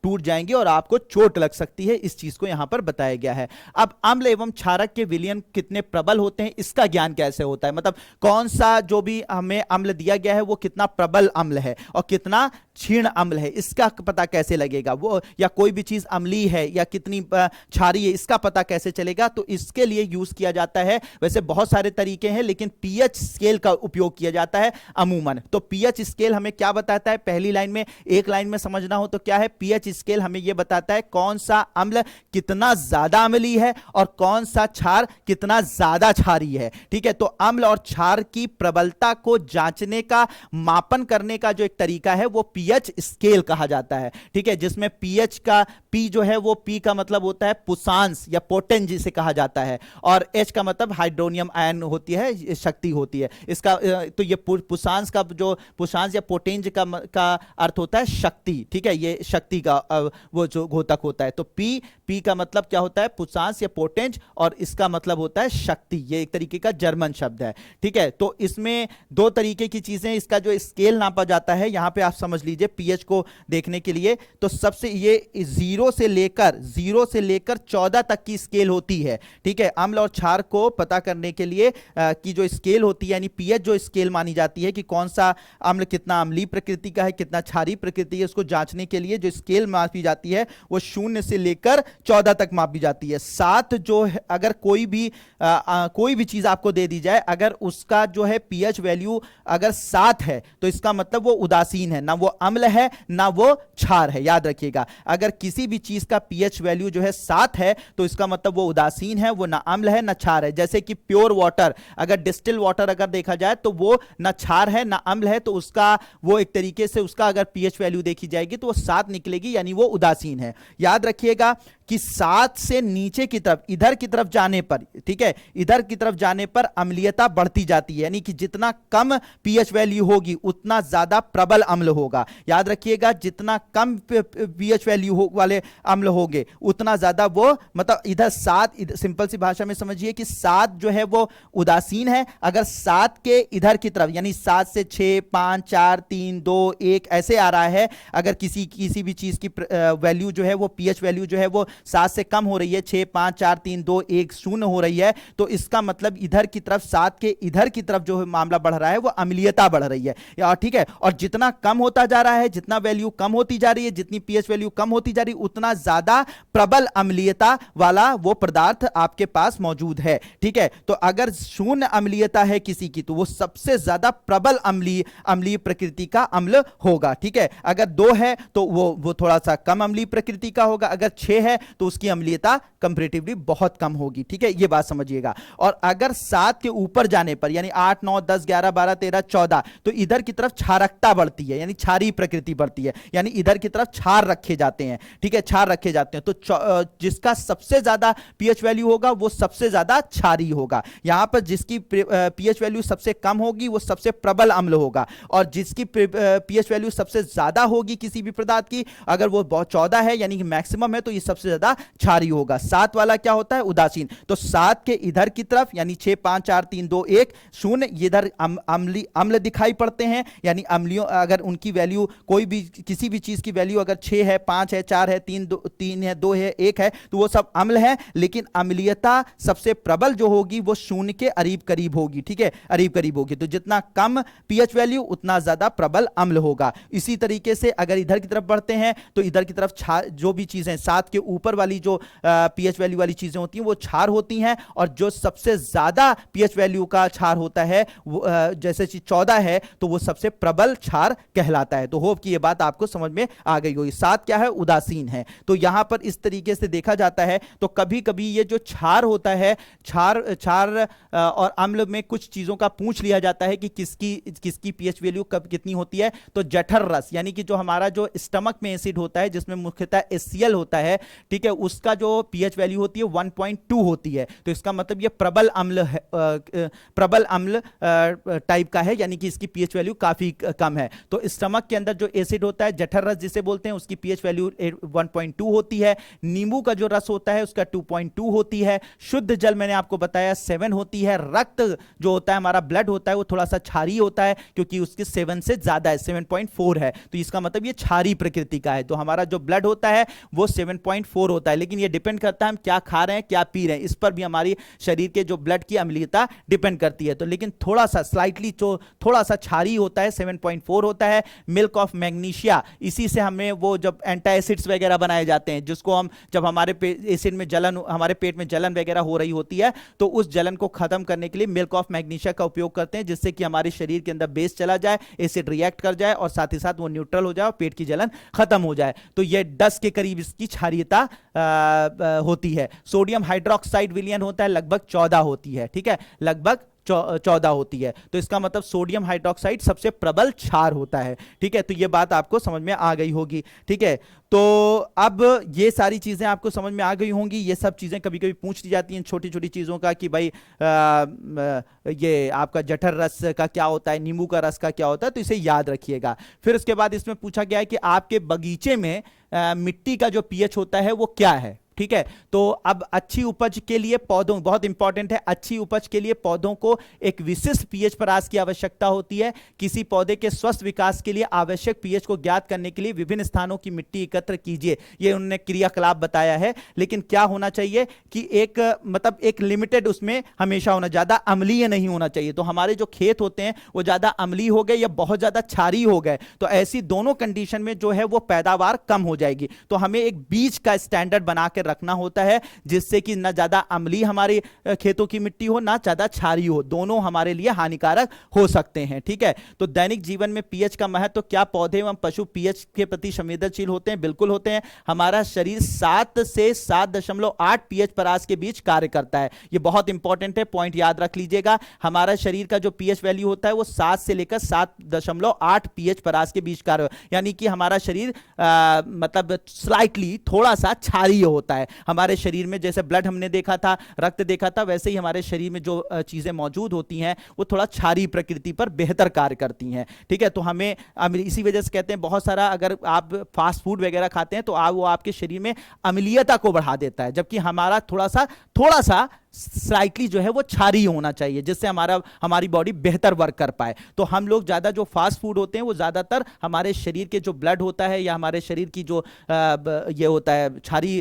टूट जाएंगी और आपको चोट लग सकती है। इस चीज को यहां पर बताया गया है। अब अम्ल एवं क्षारक के विलयन कितने प्रबल होते हैं, इसका ज्ञान कैसे होता है, मतलब कौन सा जो भी हमें अम्ल दिया गया है वो कितना प्रबल अम्ल है और कितना क्षीण अम्ल है, इसका पता कैसे लगेगा, वो या कोई भी चीज अम्लीय है या कितनी क्षारीय है, इसका पता कैसे चलेगा। तो इसके लिए यूज किया जाता है, वैसे बहुत सारे तरीके हैं लेकिन पीएच स्केल का उपयोग किया जाता है अमूमन। तो पीएच स्केल हमें क्या बताता है, पहली लाइन में, एक लाइन में समझना हो तो क्या है, पीएच स्केल हमें यह बताता है कौन सा अम्ल कितना ज्यादा अम्लीय है और कौन सा क्षार कितना ज्यादा क्षारीय है। ठीक है, तो अम्ल और क्षार की प्रबलता को जांचने का, मापन करने का जो एक तरीका है वो पीएच स्केल कहा जाता है। ठीक है, जिसमें पीएच का पी जो है वो पी का मतलब होता है पुषांश या पोटेंज जिसे कहा जाता है, और एच का मतलब हाइड्रोनियम आयन होती है, शक्ति होती है इसका। तो ये पुषांश का जो पुषांश या पोटेंज का अर्थ होता है शक्ति। ठीक है, ये शक्ति का वो जो घोतक होता है। तो पी का मतलब क्या होता है, पुषांश या पोटेंज, और इसका मतलब होता है शक्ति। ये एक तरीके का जर्मन शब्द है। ठीक है, तो इसमें दो तरीके की चीजें, इसका जो स्केल नापा जाता है यहां पे आप समझ लीजिए पीएच को देखने के लिए। तो सबसे ये 0 से लेकर 14 तक की स्केल होती है। ठीक है, अम्ल और क्षार को पता करने के लिए की जो स्केल होती है, यानी पीएच जो स्केल मानी जाती है कि कौन सा अम्ल कितना अम्लीय प्रकृति का है, कितना क्षारीय प्रकृति है, उसको जांचने के लिए जो स्केल मापी जाती है वो 0 से लेकर 14 तक मापी जाती है। 7 जो है, अगर कोई भी चीज आपको दे दी जाए, अगर उसका जो है पीएच वैल्यू अगर 7 है तो इसका मतलब वो उदासीन है, ना वो अम्ल है ना वो क्षार है। याद रखिएगा, अगर किसी भी चीज का पीएच वैल्यू जो है 7 है तो इसका मतलब वो उदासीन है, वो ना अम्ल है ना क्षार है। जैसे कि प्योर वाटर, अगर डिस्टिल वाटर अगर देखा जाए तो वो ना क्षार है ना अम्ल है, तो उसका वो एक तरीके से उसका अगर पीएच वैल्यू देखी जाएगी तो वो 7 निकलेगी, यानी वो उदासीन है। याद रखिएगा कि 7 से नीचे की तरफ, इधर की तरफ जाने पर, ठीक है, इधर की तरफ जाने पर अम्लीयता बढ़ती जाती है, यानी कि जितना कम पीएच वैल्यू होगी उतना ज्यादा प्रबल अम्ल होगा। याद रखिएगा, जितना कम पीएच वैल्यू वाले अम्ल होंगे उतना ज्यादा वो, मतलब इधर 7, सिंपल सी भाषा में समझिए कि 7 जो है वो उदासीन है। अगर 7 के इधर की तरफ, यानी 7 से 6, 5, 4, 3, 2, 1 ऐसे आ रहा है, अगर किसी भी चीज की वैल्यू जो है वो पीएच वैल्यू जो है वो 7 से कम हो रही है, 6, 5, 4, 3, 2, 1, 0 हो रही है, तो इसका मतलब इधर की तरफ, 7 के इधर की तरफ जो मामला बढ़ रहा है वो अम्लीयता बढ़ रही है। ठीक है, और जितना कम होता जा रहा है, जितना वैल्यू कम होती जा रही है, जितनी पीएच वैल्यू कम होती जा रही है, उतना ज्यादा प्रबल अम्लीयता वाला वो पदार्थ आपके पास मौजूद है। ठीक है, तो अगर 0 अम्लीयता है किसी की तो वो सबसे ज्यादा प्रबल अम्लीय प्रकृति का अम्ल होगा। ठीक है, अगर 2 है तो वो थोड़ा सा कम अम्लीय प्रकृति का होगा, अगर 6 है तो उसकी अम्लीयता कंपैरेटिवली बहुत कम होगी। ठीक है, ये बात समझिएगा। और अगर 7 के ऊपर जाने पर, यानी 8, 9, 10, 11, 12, 13, 14, तो इधर की तरफ क्षारकता बढ़ती है, यानी क्षारीय प्रकृति बढ़ती है, यानी इधर की तरफ क्षार रखे जाते हैं। ठीक है, क्षार रखे जाते हैं, तो जिसका सबसे ज्यादा पीएच वैल्यू होगा वो सबसे ज्यादा क्षारीय होगा। यहां पर जिसकी पीएच वैल्यू सबसे कम होगी वो सबसे प्रबल अम्ल होगा, और जिसकी पीएच वैल्यू सबसे ज्यादा होगी किसी भी पदार्थ की, अगर वो 14 है यानी कि मैक्सिमम है, तो ये सबसे ज्यादा क्षारीय होगा। 7 वाला क्या होता है, उदासीन। तो 7 के इधर की तरफ, यानी 6, 5, 4, 3, 2, 1, 0, इधर अम्ल दिखाई पड़ते हैं, यानी अम्लियों, अगर उनकी वैल्यू कोई भी किसी भी चीज की वैल्यू अगर 6 है, 5 है, 4 है, 3 है, 2 है, 1 है, तो वो सब अम्ल है। लेकिन अम्लीयता सबसे प्रबल जो होगी वो 0 के करीब करीब होगी। ठीक है, करीब करीब होगी। तो जितना कम पीएच वैल्यू उतना ज्यादा प्रबल अम्ल होगा। इसी तरीके से अगर इधर की तरफ बढ़ते हैं तो इधर की तरफ जो भी चीजें 7 के ऊपर वाली जो पीएच वैल्यू वाली चीजें होती हैं वो क्षार होती हैं, और जो सबसे ज्यादा पीएच वैल्यू का क्षार होता है जैसे 14 है तो वो सबसे प्रबल क्षार कहलाता है। तो होप कि ये बात आपको समझ में आ गई होगी। 7 क्या है, उदासीन है। तो यहां पर इस तरीके से देखा जाता है। तो कभी कभी ये जो क्षार होता है, क्षार और अम्ल में कुछ चीजों का पूछ लिया जाता है कि किसकी पीएच वैल्यू कब कितनी होती है। तो जठर रस, यानी कि जो हमारा जो स्टमक में एसिड होता है जिसमें मुख्यतः HCl होता है, ठीक है, उसका जो पीएच वैल्यू होती है 1.2 होती है। तो इसका मतलब ये प्रबल अम्ल टाइप का है, यानी कि इसकी पीएच वैल्यू काफी कम है। तो स्टमक के अंदर जो एसिड होता है, जठर रस जिसे बोलते हैं, उसकी पीएच वैल्यू 1.2 होती है। नींबू का जो रस होता है उसका 2.2 होती है। शुद्ध जल मैंने आपको बताया 7 होती है। रक्त जो होता है हमारा ब्लड होता है वो थोड़ा सा क्षारीय होता है क्योंकि उसके 7 से ज्यादा है, 7.4 है। तो इसका मतलब ये क्षारीय प्रकृति का है। तो हमारा जो ब्लड होता है वो 7.4 होता है, लेकिन ये डिपेंड करता है हम क्या खा रहे हैं, क्या पी रहे हैं, इस पर भी हमारी शरीर के जो ब्लड की अम्लीयता डिपेंड करती है। तो लेकिन थोड़ा सा स्लाइटली थोड़ा सा क्षारीय होता है, 7.4 होता है। मिल्क ऑफ मैग्नीशिया, इसी से हमें वो जब एंटी एसिड्स वगैरह बनाए जाते हैं, जिसको हम जब हमारे एसिड में जलन, हमारे पेट में जलन वगैरह हो रही होती है, तो उस जलन को खत्म करने के लिए मिल्क ऑफ मैग्नीशिया का उपयोग करते हैं, जिससे कि हमारे शरीर के अंदर बेस चला जाए, एसिड रिएक्ट कर जाए और साथ ही साथ वो न्यूट्रल हो जाए और पेट की जलन खत्म हो जाए। तो ये 10 के करीब इसकी क्षारीयता होती है। सोडियम हाइड्रोक्साइड विलयन होता है लगभग 14 होती है, ठीक है, लगभग 14 होती है। तो इसका मतलब सोडियम हाइड्रोक्साइड सबसे प्रबल क्षार होता है, ठीक है। तो ये बात आपको समझ में आ गई होगी, ठीक है। तो अब ये सारी चीजें आपको समझ में आ गई होंगी। ये सब चीजें कभी कभी पूछ ली जाती हैं छोटी छोटी चीजों का कि भाई ये आपका जठर रस का क्या होता है, नींबू का रस का क्या होता है, तो इसे याद रखिएगा। फिर उसके बाद इसमें पूछा गया है कि आपके बगीचे में मिट्टी का जो पीएच होता है वो क्या है, ठीक है। तो अब अच्छी उपज के लिए पौधों, बहुत इंपॉर्टेंट है, अच्छी उपज के लिए पौधों को एक विशिष्ट पीएच परास की आवश्यकता होती है। किसी पौधे के स्वस्थ विकास के लिए आवश्यक पीएच को ज्ञात करने के लिए विभिन्न स्थानों की मिट्टी एकत्र कीजिए, ये उन्होंने क्रियाकलाप बताया है। लेकिन क्या होना चाहिए कि एक मतलब एक लिमिटेड उसमें हमेशा होना, ज्यादा अम्लीय नहीं होना चाहिए। तो हमारे जो खेत होते हैं वो ज्यादा अम्लीय हो गए या बहुत ज्यादा क्षारीय हो गए, तो ऐसी दोनों कंडीशन में जो है वो पैदावार कम हो जाएगी। तो हमें एक बीच का स्टैंडर्ड बना के रखना होता है, जिससे कि ना ज्यादा अम्लीय हमारे खेतों की मिट्टी हो, ना ज्यादा क्षारीय हो, दोनों हमारे लिए हानिकारक हो सकते हैं, ठीक है। तो दैनिक जीवन में पीएच का महत्व, तो क्या पौधे एवं पशु पीएच के प्रति संवेदनशील होते हैं? बिल्कुल होते हैं। हमारा शरीर 7 से 7.8 पीएच परास के बीच कार्य करता है। यह बहुत इंपॉर्टेंट है, पॉइंट याद रख लीजिएगा। हमारा शरीर का जो पीएच वैल्यू होता है वो 7 से लेकर 7.8 पीएच परास के बीच कार्य, यानी कि हमारा शरीर मतलब स्लाइटली थोड़ा सा क्षारीय होता है। हमारे शरीर में जैसे ब्लड हमने देखा था, रक्त देखा था, वैसे ही हमारे शरीर में जो चीजें मौजूद होती हैं वो थोड़ा क्षारीय प्रकृति पर बेहतर कार्य करती हैं, ठीक है। तो हमें इसी वजह से कहते हैं बहुत सारा अगर आप फास्ट फूड वगैरह खाते हैं तो वो आपके शरीर में अम्लीयता को बढ़ा देता है, जबकि हमारा थोड़ा सा स्लाइटली जो है वो क्षारीय होना चाहिए, जिससे हमारी बॉडी बेहतर वर्क कर पाए। तो हम लोग ज्यादा जो फास्ट फूड होते हैं वो ज्यादातर हमारे शरीर के जो ब्लड होता है या हमारे शरीर की जो ये होता है क्षारीय,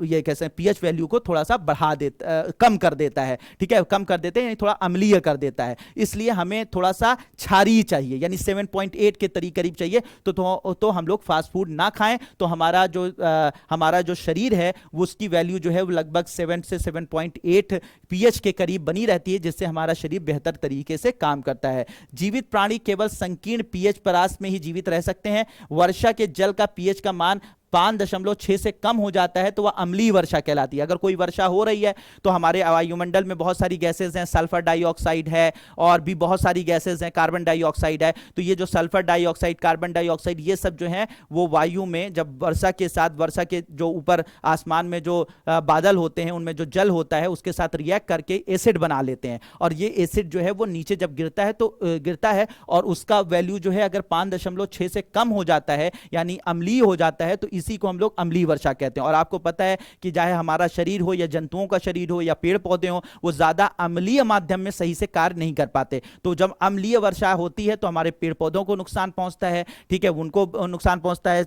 ये कैसे पीएच वैल्यू को थोड़ा सा बढ़ा देता, कम कर देता है, ठीक है, कम कर देते हैं, थोड़ा अम्लीय कर देता है। इसलिए हमें थोड़ा सा क्षारीय चाहिए, यानी 7.8 के करीब चाहिए। तो हम लोग फास्ट फूड ना खाएं, तो हमारा जो शरीर है वो उसकी वैल्यू जो है वो लगभग 7 से 7.8 पीएच के करीब बनी रहती है, जिससे हमारा शरीर बेहतर तरीके से काम करता है। जीवित प्राणी केवल संकीर्ण पीएच परास में ही जीवित रह सकते हैं। वर्षा के जल का पीएच का मान 5.6 से कम हो जाता है तो वह अम्लीय वर्षा कहलाती है। अगर कोई वर्षा हो रही है तो हमारे वायुमंडल में बहुत सारी गैसेज हैं, सल्फर डाइऑक्साइड है और भी बहुत सारी गैसेज हैं, कार्बन डाइऑक्साइड है। तो ये जो सल्फर डाइऑक्साइड, कार्बन डाइऑक्साइड, ये सब जो है वो वायु में जब वर्षा के जो ऊपर आसमान में जो बादल होते हैं उनमें जो जल होता है उसके साथ रिएक्ट करके एसिड बना लेते हैं, और ये एसिड जो है वो नीचे जब गिरता है और उसका वैल्यू जो है अगर 5.6 से कम हो जाता है यानी अम्लीय हो जाता है, तो इसी को हम लोग अम्लीय वर्षा कहते हैं। और आपको पता है कि चाहे हमारा शरीर हो या जंतुओं का शरीर हो या पेड़ पौधे हो, वो ज्यादा अम्लीय माध्यम में सही से कार्य नहीं कर पाते। तो जब अम्लीय वर्षा होती है तो हमारे पेड़ पौधों को नुकसान पहुंचता है, ठीक है, उनको नुकसान पहुंचता है।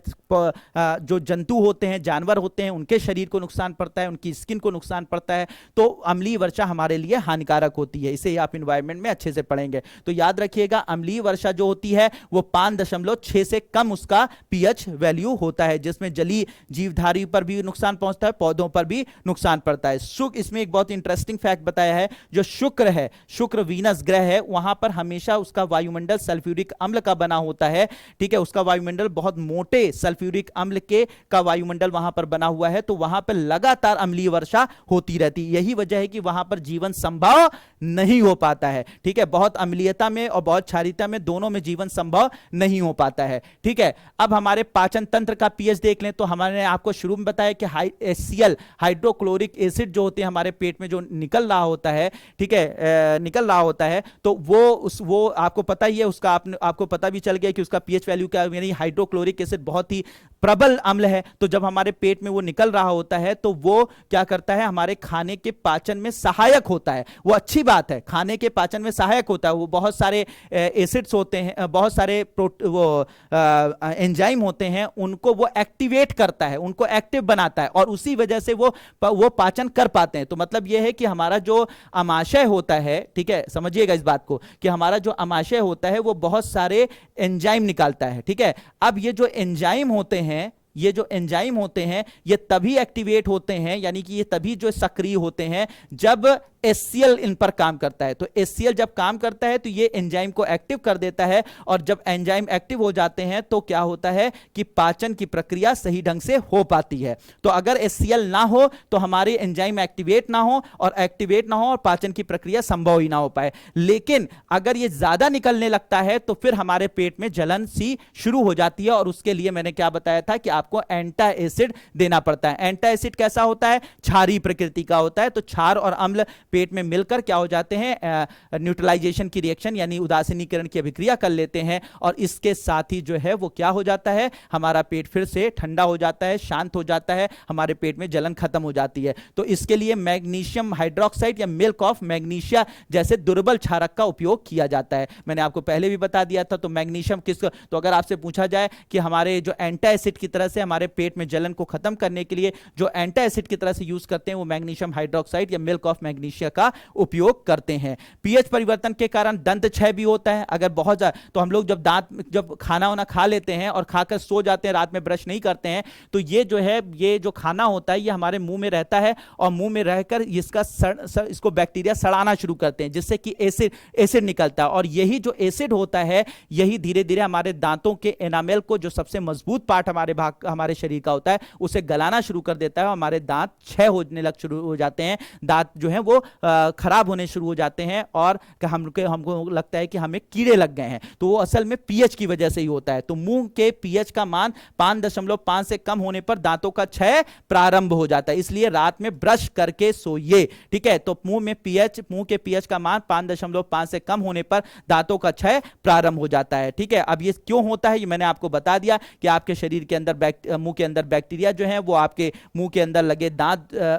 जो जंतु होते हैं, जानवर होते हैं, उनके शरीर को नुकसान पड़ता है, उनकी स्किन को नुकसान पड़ता है। तो अम्लीय वर्षा हमारे लिए हानिकारक होती है। इसे आप एनवायरमेंट में अच्छे से पढ़ेंगे तो याद रखिएगा, अम्लीय वर्षा जो होती है वो 5.6 से कम उसका पीएच वैल्यू होता है, जिसमें जलीय जीवधारी पर भी नुकसान पहुंचता है, पौधों पर भी नुकसान पड़ता है। शुक्र, इसमें एक बहुत इंटरेस्टिंग फैक्ट बताया है, जो शुक्र है, शुक्र वीनस ग्रह है, वहां पर हमेशा उसका वायुमंडल सल्फ्यूरिक अम्ल का बना होता है, ठीक है, उसका वायुमंडल बहुत मोटे सल्फ्यूरिक अम्ल का वायुमंडल वहां पर बना हुआ है, तो वहां पर लगातार अम्लीय वर्षा होती रहती है। यही वजह है कि वहां पर जीवन संभव नहीं हो पाता है, ठीक है, बहुत अम्लीयता में और बहुत क्षारीयता में, दोनों में जीवन संभव नहीं हो पाता है, ठीक है। अब हमारे पाचन तंत्र का पीएच देख लें तो हमने आपको शुरू में बताया कि HCl हाइड्रोक्लोरिक एसिड जो होते हैं हमारे पेट में जो निकल रहा होता है, ठीक है, निकल रहा होता है, तो वो आपको पता ही है, उसका आपको पता भी चल गया कि उसका पीएच वैल्यू क्या है, यानी हाइड्रोक्लोरिक एसिड बहुत ही प्रबल अम्ल है। तो जब हमारे पेट में वो निकल रहा होता है तो वो क्या करता है, हमारे खाने के पाचन में सहायक होता है। वो अच्छी बात है, खाने के पाचन में सहायक होता है। वो बहुत सारे एसिड्स होते हैं, बहुत सारे एंजाइम होते हैं, उनको वो एक्टिवेट करता है, उनको एक्टिव बनाता है, और उसी वजह से वो पाचन कर पाते हैं। तो मतलब ये है कि हमारा जो अमाशय होता है, ठीक है, समझिएगा इस बात को, कि हमारा जो अमाशय होता है वो बहुत सारे एंजाइम निकालता है, ठीक है। अब ये जो एंजाइम होते हैं, ये जो एंजाइम होते हैं ये तभी एक्टिवेट होते हैं, यानी कि ये तभी जो सक्रिय होते हैं जब HCl इन पर काम करता है। तो HCl जब काम करता है तो ये एंजाइम को एक्टिव कर देता है, और जब एंजाइम एक्टिव हो जाते हैं तो क्या होता है कि पाचन की प्रक्रिया सही ढंग से हो पाती है। तो अगर HCl ना हो तो हमारे एंजाइम एक्टिवेट ना हो, और एक्टिवेट ना हो और पाचन की प्रक्रिया संभव ही ना हो पाए। लेकिन अगर ये ज्यादा निकलने लगता है तो फिर हमारे पेट में जलन सी शुरू हो जाती है, और उसके लिए मैंने क्या बताया था कि आपको एंटा एसिड देना पड़ता है। एंटा एसिड कैसा होता है? क्षारीय प्रकृति का होता है। तो क्षार और अम्ल पेट में मिलकर क्या हो जाते हैं? न्यूट्रलाइजेशन की रिएक्शन यानी उदासीनीकरण की अभिक्रिया कर लेते हैं, और इसके साथ ही जो है वो क्या हो जाता है, हमारा पेट फिर से ठंडा हो जाता है, शांत हो जाता है, हमारे पेट में जलन खत्म हो जाती है। तो इसके लिए मैग्नीशियम हाइड्रोक्साइड या मिल्क ऑफ मैग्नीशिया जैसे दुर्बल क्षारक का उपयोग किया जाता है। मैंने आपको पहले भी बता दिया था। तो मैग्नीशियम तो अगर आपसे पूछा जाए कि हमारे जो एंटा एसिड की तरह से हमारे पेट में जलन को खत्म करने के लिए जो एंटा एसिड की तरह से यूज करते हैं वो मैग्नीशियम हाइड्रोक्साइड या मिल्क ऑफ मैग्नीशिया का उपयोग करते हैं। पीएच परिवर्तन के कारण दंत क्षय भी होता है। अगर बहुत ज्यादा, तो हम लोग जब खाना वाना खा लेते हैं और खाकर सो जाते हैं, रात में ब्रश नहीं करते हैं, तो ये जो है, ये जो खाना होता है ये हमारे मुंह में रहता है, और मुंह में रहकर इसको बैक्टीरिया सड़ाना शुरू करते हैं, जिससे कि एसिड निकलता है। और यही जो एसिड होता है यही धीरे धीरे हमारे दांतों के एनामेल को, जो सबसे मजबूत पार्ट हमारे शरीर का होता है, उसे गलाना शुरू कर देता है, और हमारे दांत क्षय होने लग शुरू हो जाते हैं। दांत जो है वो खराब होने शुरू हो जाते हैं, और हमको लगता है कि हमें कीड़े लग गए हैं। तो वो असल में पीएच की वजह से ही होता है। तो मुंह के पीएच का मान 5.5 से कम होने पर दांतों का क्षय प्रारंभ हो जाता है। इसलिए रात में ब्रश करके सोइए, ठीक है। तो मुंह के पीएच का मान 5.5 से कम होने पर दांतों का क्षय प्रारंभ हो जाता है, ठीक है। अब ये क्यों होता है ये मैंने आपको बता दिया कि आपके शरीर के अंदर मुंह के अंदर बैक्टीरिया जो है वो आपके मुंह के अंदर लगे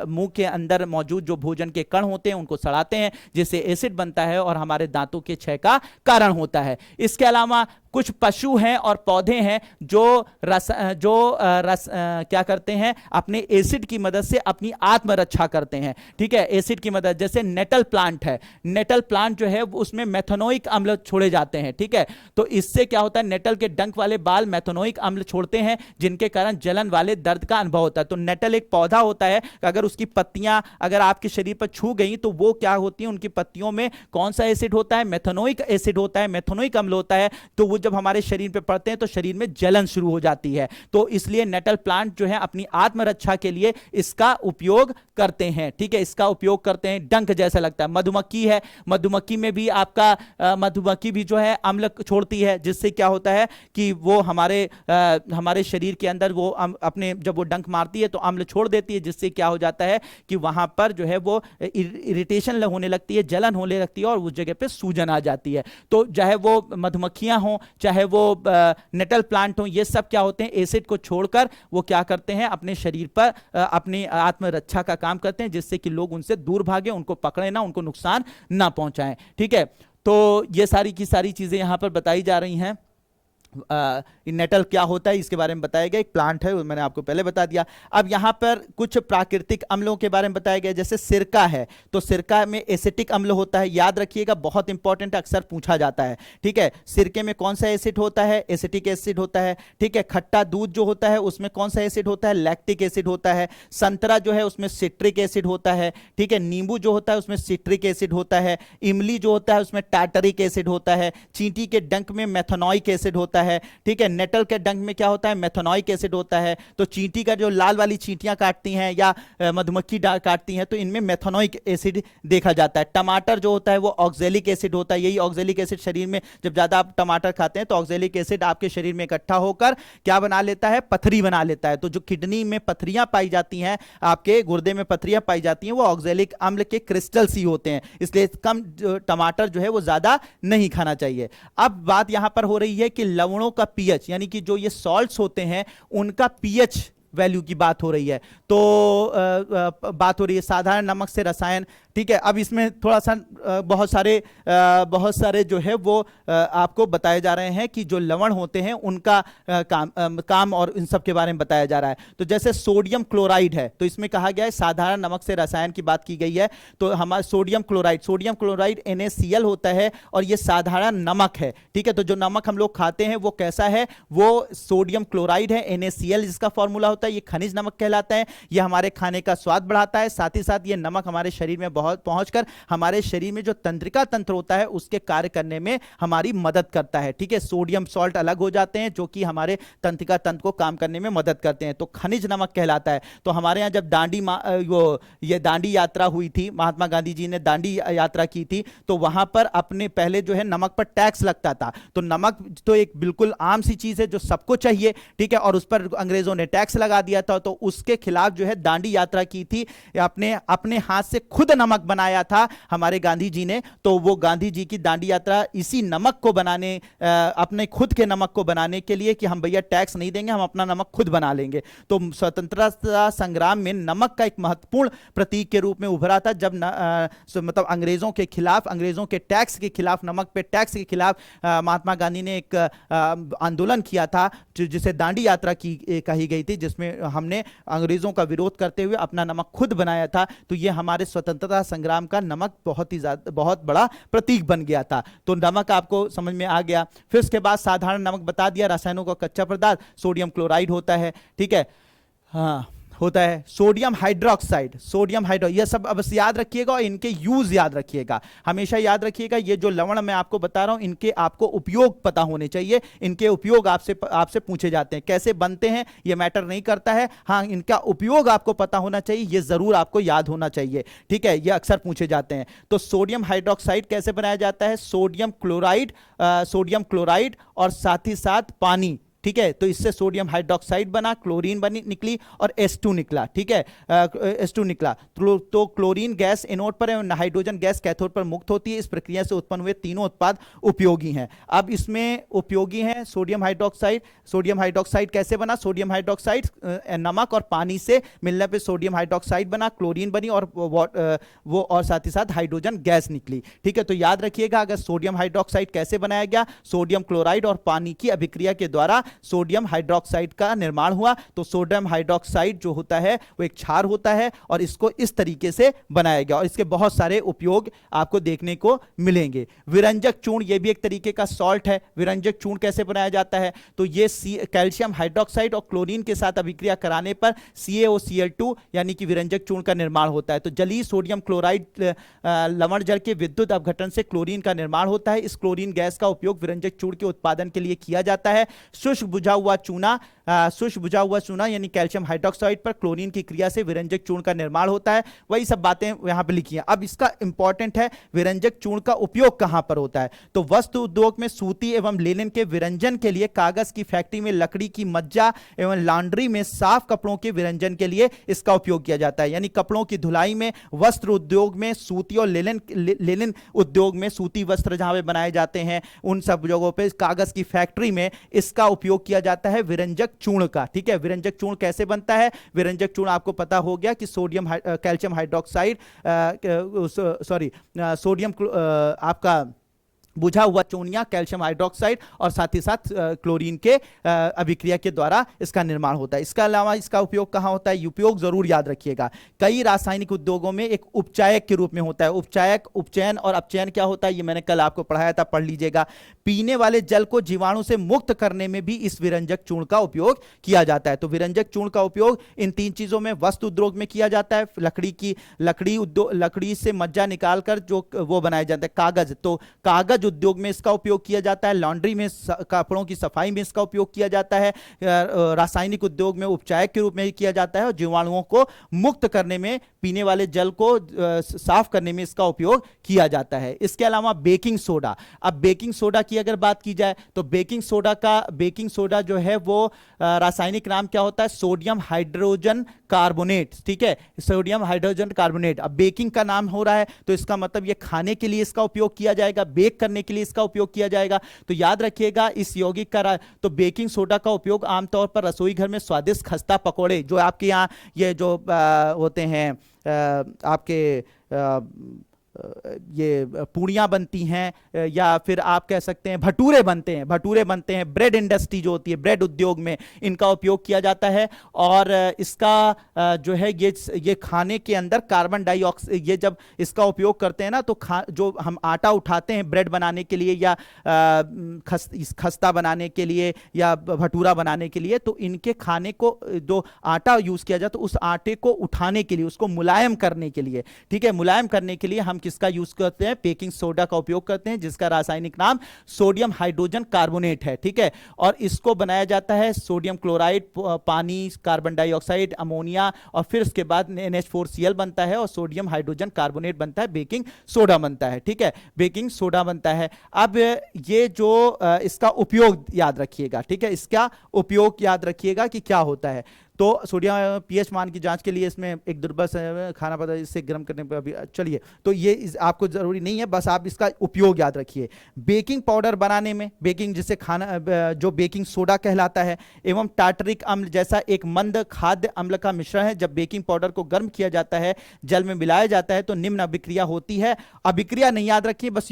मुंह के अंदर मौजूद जो भोजन के कण होते हैं उनको सड़ाते हैं, जिससे एसिड बनता है और हमारे दांतों के क्षय का कारण होता है। इसके अलावा कुछ पशु हैं और पौधे हैं जो क्या करते हैं, अपने एसिड की मदद से अपनी आत्मरक्षा करते हैं, ठीक है। एसिड की मदद, जैसे नेटल प्लांट है, नेटल प्लांट जो है उसमें मेथनोइक अम्ल छोड़े जाते हैं, ठीक है। तो इससे क्या होता है, नेटल के डंक वाले बाल मेथनोइक अम्ल छोड़ते हैं, जिनके कारण जलन वाले दर्द का अनुभव होता है। तो नेटल एक पौधा होता है, अगर उसकी पत्तियां अगर आपके शरीर पर छू गई तो वो क्या होती है, उनकी पत्तियों में कौन सा एसिड होता है? मेथनोइक एसिड होता है, मेथनोइक अम्ल होता है। तो वो जब हमारे शरीर पे पड़ते हैं तो शरीर में जलन शुरू हो जाती है। तो इसलिए नेटल प्लांट जो है अपनी आत्मरक्षा के लिए इसका उपयोग करते हैं, ठीक है। इसका उपयोग करते हैं, डंक जैसा लगता है। मधुमक्खी है, मधुमक्खी में भी आपका मधुमक्खी भी जो है अम्ल छोड़ती है, जिससे क्या होता है कि वो हमारे शरीर के अंदर वो अपने जब वो डंक मारती है तो अम्ल छोड़ देती है, जिससे क्या हो जाता है कि वहां पर जो है वो इरिटेशन होने लगती है, जलन होने लगती है, और उस जगह पे सूजन आ जाती है। तो चाहे वो मधुमक्खियां हों, चाहे वो नेटल प्लांट हो, ये सब क्या होते हैं, एसिड को छोड़कर वो क्या करते हैं, अपने शरीर पर अपनी आत्मरक्षा का काम करते हैं, जिससे कि लोग उनसे दूर भागे, उनको पकड़े ना, उनको नुकसान ना पहुंचाएं, ठीक है। तो ये सारी की सारी चीजें यहां पर बताई जा रही हैं। नेटल क्या होता है इसके बारे में बताया गया, एक प्लांट है, मैंने आपको पहले बता दिया। अब यहां पर कुछ प्राकृतिक अम्लों के बारे में बताया गया, जैसे सिरका है, तो सिरका में एसिटिक अम्ल होता है, याद रखिएगा, बहुत इंपॉर्टेंट, अक्सर पूछा जाता है, ठीक है। सिरके में कौन सा एसिड होता है? एसिटिक एसिड होता है, ठीक है। खट्टा दूध जो होता है उसमें कौन सा एसिड होता है? लैक्टिक एसिड होता है। संतरा जो है उसमें सिट्रिक एसिड होता है, ठीक है। नींबू जो होता है उसमें सिट्रिक एसिड होता है। इमली जो होता है उसमें टार्टरिक एसिड होता है। चींटी के डंक में मेथनोइक एसिड होता है, ठीक है। नेटल के डंक में क्या होता है? मेथनोइक एसिड होता है। तो चींटी का जो लाल वाली चींटियां काटती हैं या मधुमक्खी काटती हैं तो इनमें मेथनोइक एसिड देखा जाता है। टमाटर जो होता है वो ऑक्जेलिक एसिड होता है। यही ऑक्जेलिक एसिड शरीर में, जब ज्यादा आप टमाटर खाते हैं तो ऑक्जेलिक एसिड आपके शरीर में इकट्ठा होकर क्या बना लेता है? पथरी बना लेता है। तो जो किडनी में पथरियां पाई जाती हैं, आपके गुर्दे में पथरियां पाई जाती हैं, वो ऑक्जेलिक अम्ल के क्रिस्टल्स ही होते हैं। इसलिए कम टमाटर जो है वो ज्यादा नहीं खाना चाहिए। अब बात यहां पर हो रही है कि लवणों का पीएच, यानी कि जो ये सॉल्ट्स होते हैं उनका पीएच वैल्यू की बात हो रही है। तो बात हो रही है साधारण नमक से रसायन, ठीक है। अब इसमें थोड़ा सा बहुत सारे जो है वो आपको बताए जा रहे हैं कि जो लवण होते हैं उनका काम और इन सब के बारे में बताया जा रहा है। तो जैसे सोडियम क्लोराइड है, तो इसमें कहा गया है साधारण नमक से रसायन की बात की गई है। तो हमारा सोडियम क्लोराइड NaCl होता है और ये साधारण नमक है, ठीक है। तो जो नमक हम लोग खाते हैं वो कैसा है, वो सोडियम क्लोराइड है, NaCl इसका फॉर्मूला होता है। ये खनिज नमक कहलाता है। ये हमारे खाने का स्वाद बढ़ाता है, साथ ही साथ ये नमक हमारे शरीर में बहुत पहुंचकर हमारे शरीर में जो तंत्रिका तंत्र होता है उसके कार्य करने में हमारी मदद करता है, ठीक है। सोडियम सॉल्ट अलग हो जाते हैं जो कि हमारे तंत्रिका तंत्र को काम करने में मदद करते हैं, तो खनिज नमक कहलाता है। तो हमारे यहाँ जब ये दांडी यात्रा हुई थी, महात्मा गांधी जी ने दांडी यात्रा की थी, तो वहां पर अपने पहले जो है नमक पर टैक्स लगता था। तो नमक तो एक बिल्कुल आम सी चीज है जो सबको चाहिए, ठीक है, और उस पर अंग्रेजों ने टैक्स लगा दिया था। तो उसके खिलाफ जो है दांडी यात्रा की थी, अपने हाथ से खुद नमक बनाया था हमारे गांधी जी ने। तो वो गांधी जी की दांडी यात्रा इसी नमक को बनाने, अपने खुद के नमक को बनाने के लिए कि हम भैया टैक्स नहीं देंगे, हम अपना नमक खुद बना लेंगे। तो स्वतंत्रता संग्राम में नमक का एक महत्वपूर्ण प्रतीक के रूप में उभरा था, जब मतलब अंग्रेजों के खिलाफ, अंग्रेजों के टैक्स के खिलाफ, नमक पे टैक्स के खिलाफ महात्मा गांधी ने एक आंदोलन किया था जिसे दांडी यात्रा की कही गई थी, जिसमें हमने अंग्रेजों का विरोध करते हुए अपना नमक खुद बनाया था। तो ये हमारे स्वतंत्रता संग्राम का नमक बहुत बड़ा प्रतीक बन गया था। तो नमक आपको समझ में आ गया। फिर उसके बाद साधारण नमक बता दिया, रसायनों का कच्चा पदार्थ सोडियम क्लोराइड होता है, ठीक है, हाँ होता है। सोडियम हाइड्रोक्साइड, ये सब अब याद रखिएगा और इनके यूज याद रखिएगा, हमेशा याद रखिएगा। ये जो लवण मैं आपको बता रहा हूं इनके आपको उपयोग पता होने चाहिए। इनके उपयोग आपसे पूछे जाते हैं, कैसे बनते हैं ये मैटर नहीं करता है, हाँ इनका उपयोग आपको पता होना चाहिए, ये जरूर आपको याद होना चाहिए, ठीक है, ये अक्सर पूछे जाते हैं। तो सोडियम हाइड्रोक्साइड कैसे बनाया जाता है, सोडियम क्लोराइड और साथ ही साथ पानी, ठीक है। तो इससे सोडियम हाइड्रोक्साइड बना, क्लोरीन बनी निकली और H2 निकला, ठीक है, H2 निकला। तो क्लोरीन गैस एनोड पर एवं हाइड्रोजन गैस कैथोड पर मुक्त होती है। इस प्रक्रिया से उत्पन्न हुए तीनों उत्पाद उपयोगी हैं। अब इसमें उपयोगी हैं सोडियम हाइड्रोक्साइड कैसे बना, सोडियम हाइड्रोक्साइड नमक और पानी से मिलने पे सोडियम हाइड्रोक्साइड बना, क्लोरीन बनी और वो और साथ ही साथ हाइड्रोजन गैस निकली, ठीक है। तो याद रखिएगा, अगर सोडियम हाइड्रोक्साइड कैसे बनाया गया, सोडियम क्लोराइड और पानी की अभिक्रिया के द्वारा सोडियम हाइड्रोक्साइड का निर्माण हुआ। तो सोडियम हाइड्रोक्साइड जो होता है वो एक क्षार होता है और इसको इस तरीके से बनाया गया और इसके बहुत सारे उपयोग आपको देखने को मिलेंगे। विरंजक चूर्ण, ये भी एक तरीके का सॉल्ट है। विरंजक चूर्ण कैसे बनाया जाता है, तो ये कैल्शियम हाइड्रोक्साइड और क्लोरीन के साथ अभिक्रिया कराने पर CaOCl2 यानी कि विरंजक चूर्ण का निर्माण होता है। तो जलीय सोडियम क्लोराइड लवण जल के विद्युत अपघटन से क्लोरीन का निर्माण होता है। इस क्लोरीन गैस का उपयोग विरंजक चूर्ण के उत्पादन के लिए किया जाता है। शुष्क बुझा हुआ चूना यानी कैल्शियम हाइड्रोक्साइड पर क्लोरीन की क्रिया से विरंजक चूर्ण का निर्माण होता है। वही सब बातें यहां पे लिखी हैं। अब इसका इंपॉर्टेंट है, विरंजक चूर्ण का उपयोग कहां पर होता है, तो वस्त्र उद्योग में सूती एवं लिनन के विरंजन के लिए, कागज की फैक्ट्री में लकड़ी की मज्जा एवं लॉन्ड्री में साफ कपड़ों के विरंजन के लिए इसका उपयोग किया जाता है। यानी कपड़ों की धुलाई में, वस्त्र उद्योग में, सूती और लिनन उद्योग में, सूती वस्त्र जहां पे बनाए जाते हैं उन सब जगहों पे, कागज की फैक्ट्री में इसका उपयोग किया जाता है विरंजक चूर्ण का, ठीक है। विरंजक चूर्ण कैसे बनता है, विरंजक चूर्ण आपको पता हो गया कि कैल्शियम हाइड्रोक्साइड सोडियम आपका बुझा हुआ चूनिया, कैल्शियम हाइड्रोक्साइड और साथ ही साथ क्लोरीन के अभिक्रिया के द्वारा इसका निर्माण होता है। इसके अलावा इसका उपयोग कहां होता है, उपयोग जरूर याद रखिएगा। कई रासायनिक उद्योगों में एक उपचायक के रूप में होता है। उपचायक, उपचयन और अपचयन क्या होता है ये मैंने कल आपको पढ़ाया था, पढ़ लीजिएगा। पीने वाले जल को जीवाणु से मुक्त करने में भी इस विरंजक चूर्ण का उपयोग किया जाता है। तो विरंजक चूर्ण का उपयोग इन तीन चीजों में, वस्त्र उद्योग में किया जाता है, लकड़ी से मज्जा निकालकर जो वो बनाया जाता है कागज, तो कागज उद्योग में इसका उपयोग किया जाता है। लॉन्ड्री में, कपड़ों की सफाई में इसका उपयोग किया जाता है। रासायनिक उद्योग में उपचायक के रूप में किया जाता है और जीवाणुओं को मुक्त करने में, पीने वाले जल को साफ करने में इसका उपयोग किया जाता है। इसके अलावा बेकिंग सोडा, अब बेकिंग सोडा की अगर बात की जाए तो बेकिंग सोडा जो है वो रासायनिक नाम क्या होता है, सोडियम हाइड्रोजन कार्बोनेट, ठीक है, सोडियम हाइड्रोजन कार्बोनेट। अब बेकिंग का नाम हो रहा है तो इसका मतलब ये खाने के लिए इसका उपयोग किया जाएगा, बेक करने के लिए इसका उपयोग किया जाएगा। तो याद रखिएगा इस यौगिक का तो बेकिंग सोडा का उपयोग आमतौर पर रसोई घर में स्वादिष्ट खस्ता पकौड़े, जो आपके यहाँ ये जो होते हैं आपके ये पूड़ियाँ बनती हैं, या फिर आप कह सकते हैं भटूरे बनते हैं, ब्रेड इंडस्ट्री जो होती है, ब्रेड उद्योग में इनका उपयोग किया जाता है। और इसका जो है ये खाने के अंदर कार्बन डाइऑक्साइड, ये जब इसका उपयोग करते हैं ना तो जो हम आटा उठाते हैं ब्रेड बनाने के लिए या खस्ता बनाने के लिए या भटूरा बनाने के लिए, तो इनके खाने को जो आटा यूज किया जाता है उस आटे को उठाने के लिए, उसको मुलायम करने के लिए, ठीक है, मुलायम करने के लिए हम किसका यूज करते हैं, बेकिंग सोडा का उपयोग करते हैं, जिसका रासायनिक नाम सोडियम हाइड्रोजन कार्बोनेट है, ठीक है। और इसको बनाया जाता है सोडियम क्लोराइड, पानी, कार्बन डाइऑक्साइड, अमोनिया, और फिर उसके बाद NH4Cl बनता है और सोडियम हाइड्रोजन कार्बोनेट बनता है, बेकिंग सोडा बनता है, ठीक है, बेकिंग सोडा बनता है। अब ये जो इसका उपयोग याद रखिएगा, ठीक है, इसका उपयोग याद रखिएगा कि क्या होता है। तो सोडियम पीएच मान की जांच के लिए इसमें एक दुर्बल खाना पदार्थ इससे गर्म करने पर अभी चलिए, तो ये आपको जरूरी नहीं है, बस आप इसका उपयोग याद रखिए। बेकिंग पाउडर बनाने में, बेकिंग जिसे खाना जो बेकिंग सोडा कहलाता है, एवं टार्टरिक अम्ल जैसा एक मंद खाद्य अम्ल का मिश्रण है। जब बेकिंग पाउडर को गर्म किया जाता है, जल में मिलाया जाता है, तो निम्न अभिक्रिया होती है। अभिक्रिया नहीं याद रखिए, बस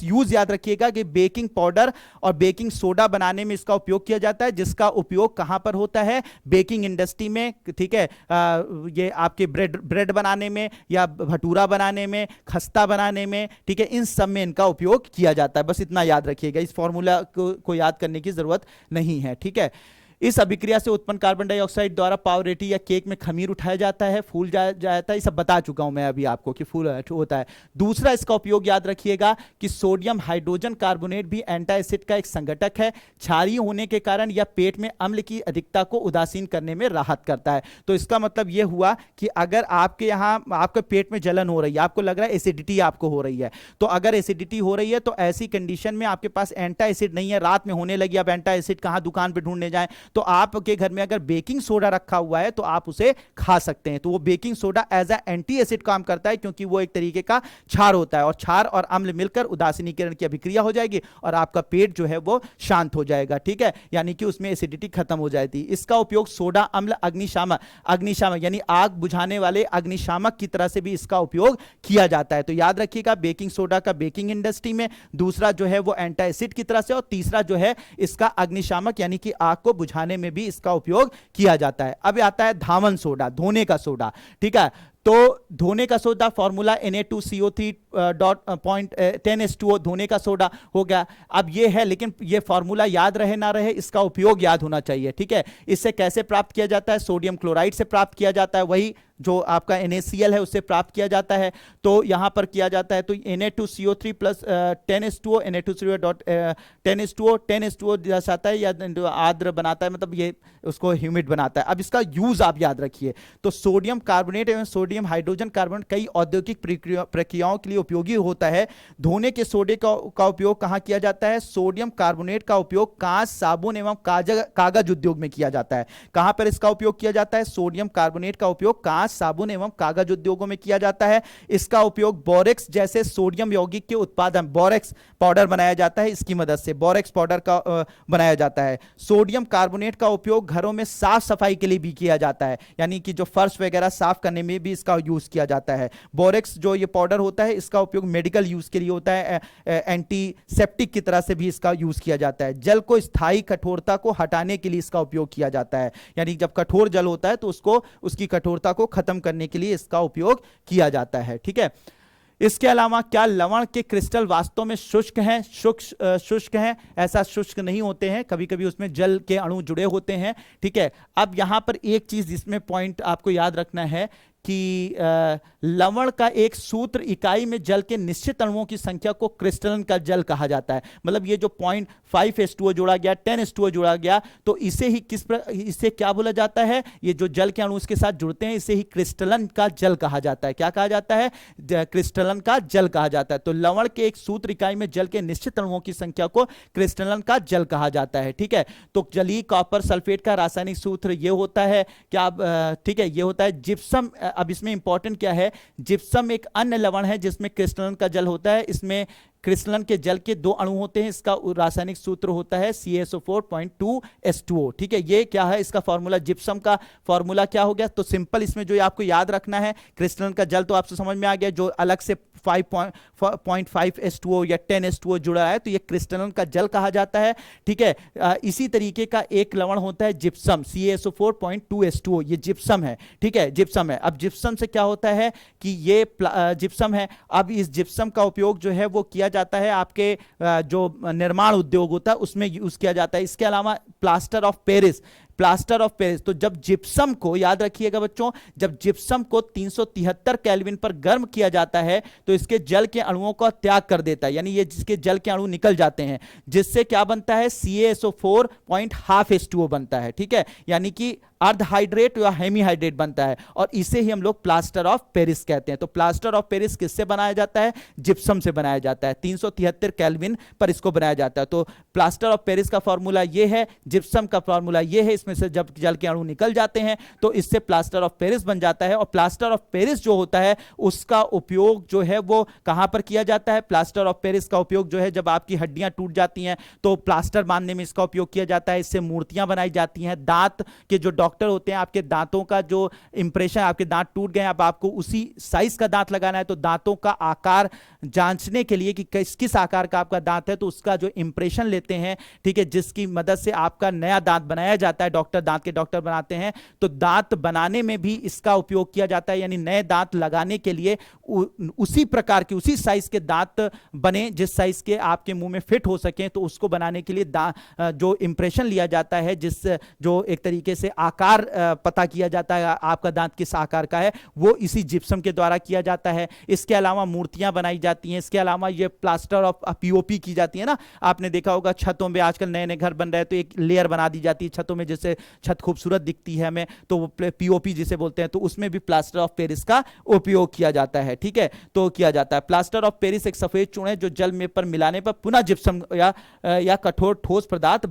यूज याद रखिएगा कि बेकिंग पाउडर और बेकिंग सोडा बनाने में इसका उपयोग किया जाता है, जिसका उपयोग कहां पर होता है, बेकिंग इंडस्ट्री में, ठीक है, ये आपके ब्रेड बनाने में या भटूरा बनाने में, खस्ता बनाने में, ठीक है, इन सब में इनका उपयोग किया जाता है। बस इतना याद रखिएगा, इस फॉर्मूला को याद करने की जरूरत नहीं है, ठीक है। इस अभिक्रिया से उत्पन्न कार्बन डाइऑक्साइड द्वारा पावरोटी या केक में खमीर उठाया जाता है, फूल जाता है। ये सब बता चुका हूं मैं अभी आपको कि फूल होता है। दूसरा इसका उपयोग याद रखिएगा कि सोडियम हाइड्रोजन कार्बोनेट भी एंटी एसिड का एक संघटक है। क्षारीय होने के कारण यह पेट में अम्ल की अधिकता को उदासीन करने में राहत करता है। तो इसका मतलब यह हुआ कि अगर आपके यहाँ आपके पेट में जलन हो रही है, आपको लग रहा है एसिडिटी आपको हो रही है, तो अगर एसिडिटी हो रही है तो ऐसी कंडीशन में आपके पास एंटी एसिड नहीं है, रात में होने लगी, अब एंटी एसिड कहाँ दुकान पर ढूंढने जाए, तो आपके घर में अगर बेकिंग सोडा रखा हुआ है तो आप उसे खा सकते हैं। तो वो baking soda as a anti acid काम करता है, क्योंकि वो एक तरीके का क्षार होता है, और क्षार और अम्ल मिलकर उदासीनीकरण की अभिक्रिया हो जाएगी और आपका पेट जो है वो शांत हो जाएगा, ठीक है, यानी कि उसमें एसिडिटी खत्म हो जाती है। इसका उपयोग सोडा अम्ल अग्निशामक यानी आग बुझाने वाले अग्निशामक की तरह से भी इसका उपयोग किया जाता है। तो याद रखिएगा बेकिंग सोडा का बेकिंग इंडस्ट्री में, दूसरा जो है वो एंटी एसिड की तरह से, और तीसरा जो है इसका अग्निशामक यानी कि आग को बुझाने में भी इसका उपयोग किया जाता है। अब आता है धावन सोडा, धोने का सोडा, ठीक है। तो धोने का सोडा फॉर्मूला Na2CO3.10H2O धोने का सोडा हो गया। अब ये है, लेकिन ये फॉर्मूला याद रहे ना रहे, इसका उपयोग याद होना चाहिए, ठीक है। इससे कैसे प्राप्त किया जाता है, सोडियम क्लोराइड से प्राप्त किया जाता है, वही जो आपका NaCl है उससे प्राप्त किया जाता है। तो यहां पर किया जाता है, तो Na2CO3 plus 10H2O, Na2CO 10H2O जैसा आता है या आर्द्र बनाता है, मतलब ये उसको ह्यूमिड बनाता है। अब इसका यूज आप याद रखिए, तो सोडियम कार्बोनेट एवं सोडियम हाइड्रोजन कार्बोनेट कई औद्योगिक प्रक्रियाओं के लिए उपयोगी होता है। धोने के सोडे का उपयोग कहां किया जाता है, सोडियम कार्बोनेट का उपयोग कांच, साबुन एवं कागज उद्योग में किया जाता है। कहां पर इसका उपयोग किया जाता है, सोडियम कार्बोनेट का उपयोग कांच, साबुन एवं कागज उद्योगों में किया जाता है। इसका उपयोग बोरेक्स जैसे सोडियम यौगिक के उत्पादन, बोरेक्स पाउडर बनाया जाता है, इसकी मदद से बोरेक्स पाउडर का बनाया जाता है। सोडियम कार्बोनेट का उपयोग घरों में साफ सफाई के लिए भी किया जाता है, यानी कि जो फर्श वगैरह साफ करने में भी इसका यूज किया जाता है। बोरेक्स जो ये पाउडर होता है, इसका उपयोग मेडिकल यूज के लिए होता है, एंटीसेप्टिक की तरह से भी इसका यूज किया जाता है। जल को स्थायी कठोरता को हटाने के लिए इसका उपयोग किया जाता है, यानी जब कठोर जल होता है तो उसको उसकी कठोरता को खत्म करने के लिए इसका उपयोग किया जाता है, ठीक है। इसके अलावा क्या लवण के क्रिस्टल वास्तव में शुष्क हैं? शुष्क हैं? ऐसा शुष्क नहीं होते हैं, कभी कभी उसमें जल के अणु जुड़े होते हैं, ठीक है। अब यहां पर एक चीज जिसमें पॉइंट आपको याद रखना है कि लवण का एक सूत्र इकाई में जल के निश्चित अणुओं की संख्या को क्रिस्टलन का जल कहा जाता है। मतलब ये जो 0.5H2O जोड़ा गया, 10H2O जोड़ा गया, तो इसे ही इसे क्या बोला जाता है, ये जो जल के अणु इसके साथ जुड़ते हैं, इसे ही क्रिस्टलन का जल कहा जाता है। क्या कहा जाता है, क्रिस्टलन का जल कहा जाता है। तो लवण के एक सूत्र इकाई में जल के निश्चित अणुओं की संख्या को क्रिस्टलन का जल कहा जाता है, ठीक है। तो जलीय कॉपर सल्फेट का रासायनिक सूत्र ये होता है क्या, ठीक है, ये होता है जिप्सम अब इसमें इंपॉर्टेंट क्या है, जिप्सम एक अन्य लवण है जिसमें क्रिस्टलन का जल होता है। इसमें क्रिस्टलन के जल के 2 अणु होते हैं। इसका रासायनिक सूत्र होता है CaSO4.2H2O। ठीक है, ये क्या है इसका फॉर्मूला, जिप्सम का फॉर्मूला क्या हो गया। तो सिंपल इसमें जो आपको याद रखना है, क्रिस्टलन का जल तो आपसे समझ में आ गया, जो अलग से 5.5 H2O या 10 H2O जुड़ा है तो ये क्रिस्टलन का जल कहा जाता है। ठीक है, इसी तरीके का एक लवण होता है जिप्सम, CaSO4.2H2O, ये जिप्सम है। ठीक है, जिप्सम है। अब जिप्सम से क्या होता है कि ये जिप्सम है। अब इस जिप्सम का उपयोग जो है वो किया जाता है आपके जो निर्माण उद्योग होता है उसमें यूज किया जाता है। इसके अलावा plaster of Paris, plaster of Paris, तो जब जिप्सम को, याद रखिएगा बच्चों, जब जिप्सम को 373 केल्विन पर गर्म किया जाता है तो इसके जल के अणुओं का त्याग कर देता है, यानी ये जिसके जल के अणु निकल जाते हैं, जिससे क्या बनता है CaSO4.5 H2O बनता है। ठीक है, यानी कि अर्धहाइड्रेट या हेमीहाइड्रेट बनता है और इसे ही हम लोग प्लास्टर ऑफ पेरिस कहते हैं। तो प्लास्टर ऑफ पेरिस किससे बनाया जाता है, जिप्सम से बनाया जाता है। 373 केल्विन पर इसको बनाया जाता है। तो प्लास्टर ऑफ पेरिस का फॉर्मूला ये है, जिप्सम का फॉर्मूला ये है। इसमें से जब जल के अणु निकल जाते हैं तो इससे प्लास्टर ऑफ पेरिस बन जाता है। और प्लास्टर ऑफ पेरिस जो होता है उसका उपयोग जो है वो कहां पर किया जाता है, प्लास्टर ऑफ पेरिस का उपयोग जो है जब आपकी हड्डियां टूट जाती हैं तो प्लास्टर बांधने में इसका उपयोग किया जाता है। इससे मूर्तियां बनाई जाती हैं। दांत के जो डॉक्टर होते हैं, आपके दांतों का जो इंप्रेशन, आपके दांत टूट गए, अब आपको उसी साइज का दांत लगाना है तो दांतों का आकार जांचने के लिए कि किस आकार का आपका दांत है तो उसका जो इंप्रेशन लेते हैं, ठीक है, जिसकी मदद से आपका नया दांत बनाया जाता है। डॉक्टर, दांत के डॉक्टर बनाते हैं, तो दांत बनाने में भी इसका उपयोग किया जाता है। यानी नए दांत लगाने के लिए उसी प्रकार के, उसी साइज के दांत बने जिस साइज के आपके मुंह में फिट हो सके, तो उसको बनाने के लिए जो इंप्रेशन लिया जाता है, जिस जो एक तरीके से आकार पता किया जाता है आपका दांत किस आकार का है, वो इसी जिप्सम के द्वारा किया जाता है। इसके अलावा मूर्तियां बनाई जाती हैं। इसके अलावा ये प्लास्टर ऑफ पीओपी की जाती है ना, आपने देखा होगा छतों में आजकल नए नए घर बन रहे हैं तो एक लेयर बना दी जाती है छतों में, जिससे छत खूबसूरत दिखती है हमें, तो वो पीओपी जिसे बोलते हैं, तो उसमें भी प्लास्टर ऑफ पेरिस का उपयोग किया जाता है। ठीक है, तो किया जाता है। प्लास्टर ऑफ पेरिस एक सफेद चूर्ण है जो जल में पर मिलाने पर पुनः जिप्सम या कठोर ठोस पदार्थ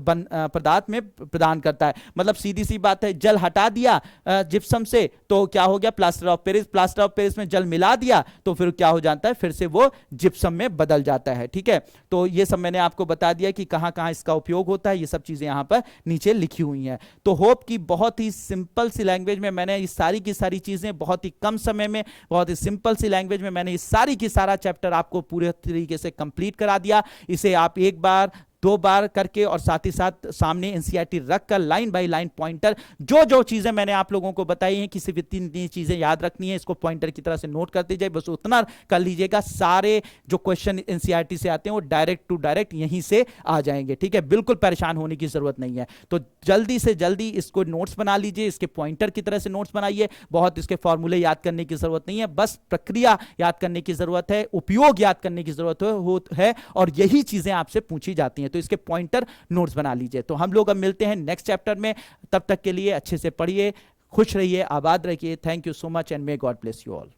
में प्रदान करता है। मतलब सीधी सी बात है, जल हटा दिया जिप्सम से तो क्या हो गया, plaster of Paris. Plaster of Paris में जल मिला दिया तो फिर क्या हो जाता है, फिर से वो जिप्सम में बदल जाता है। ठीक है, तो ये सब मैंने आपको बता दिया कि कहां कहां इसका उपयोग होता है। ये सब चीजें यहां पर नीचे लिखी हुई हैं। तो होप कि बहुत ही सिंपल सी लैंग्वेज में मैंने ये सारी की सारी चीजें बहुत ही कम समय में, बहुत ही सिंपल सी लैंग्वेज में मैंने ये सारी की सारा चैप्टर आपको पूरे तरीके से कंप्लीट करा दिया। इसे आप एक बार, 2 बार करके और साथ ही साथ सामने एनसीईआरटी रखकर लाइन बाय लाइन पॉइंटर, जो जो चीजें मैंने आप लोगों को बताई हैं कि सिर्फ इतनी चीजें याद रखनी है, इसको पॉइंटर की तरह से नोट करते जाए, बस उतना कर लीजिएगा। सारे जो क्वेश्चन एनसीईआरटी से आते हैं वो डायरेक्ट टू डायरेक्ट यहीं से आ जाएंगे। ठीक है, बिल्कुल परेशान होने की जरूरत नहीं है। तो जल्दी से जल्दी इसको नोट्स बना लीजिए, इसके पॉइंटर की तरह से नोट्स बनाइए। बहुत इसके फॉर्मूले याद करने की जरूरत नहीं है, बस प्रक्रिया याद करने की जरूरत है, उपयोग याद करने की जरूरत है और यही चीजें आपसे पूछी जाती हैं। तो इसके पॉइंटर नोट्स बना लीजिए। तो हम लोग अब मिलते हैं नेक्स्ट चैप्टर में, तब तक के लिए अच्छे से पढ़िए, खुश रहिए, आबाद रहिए। Thank you so much and may God bless you all.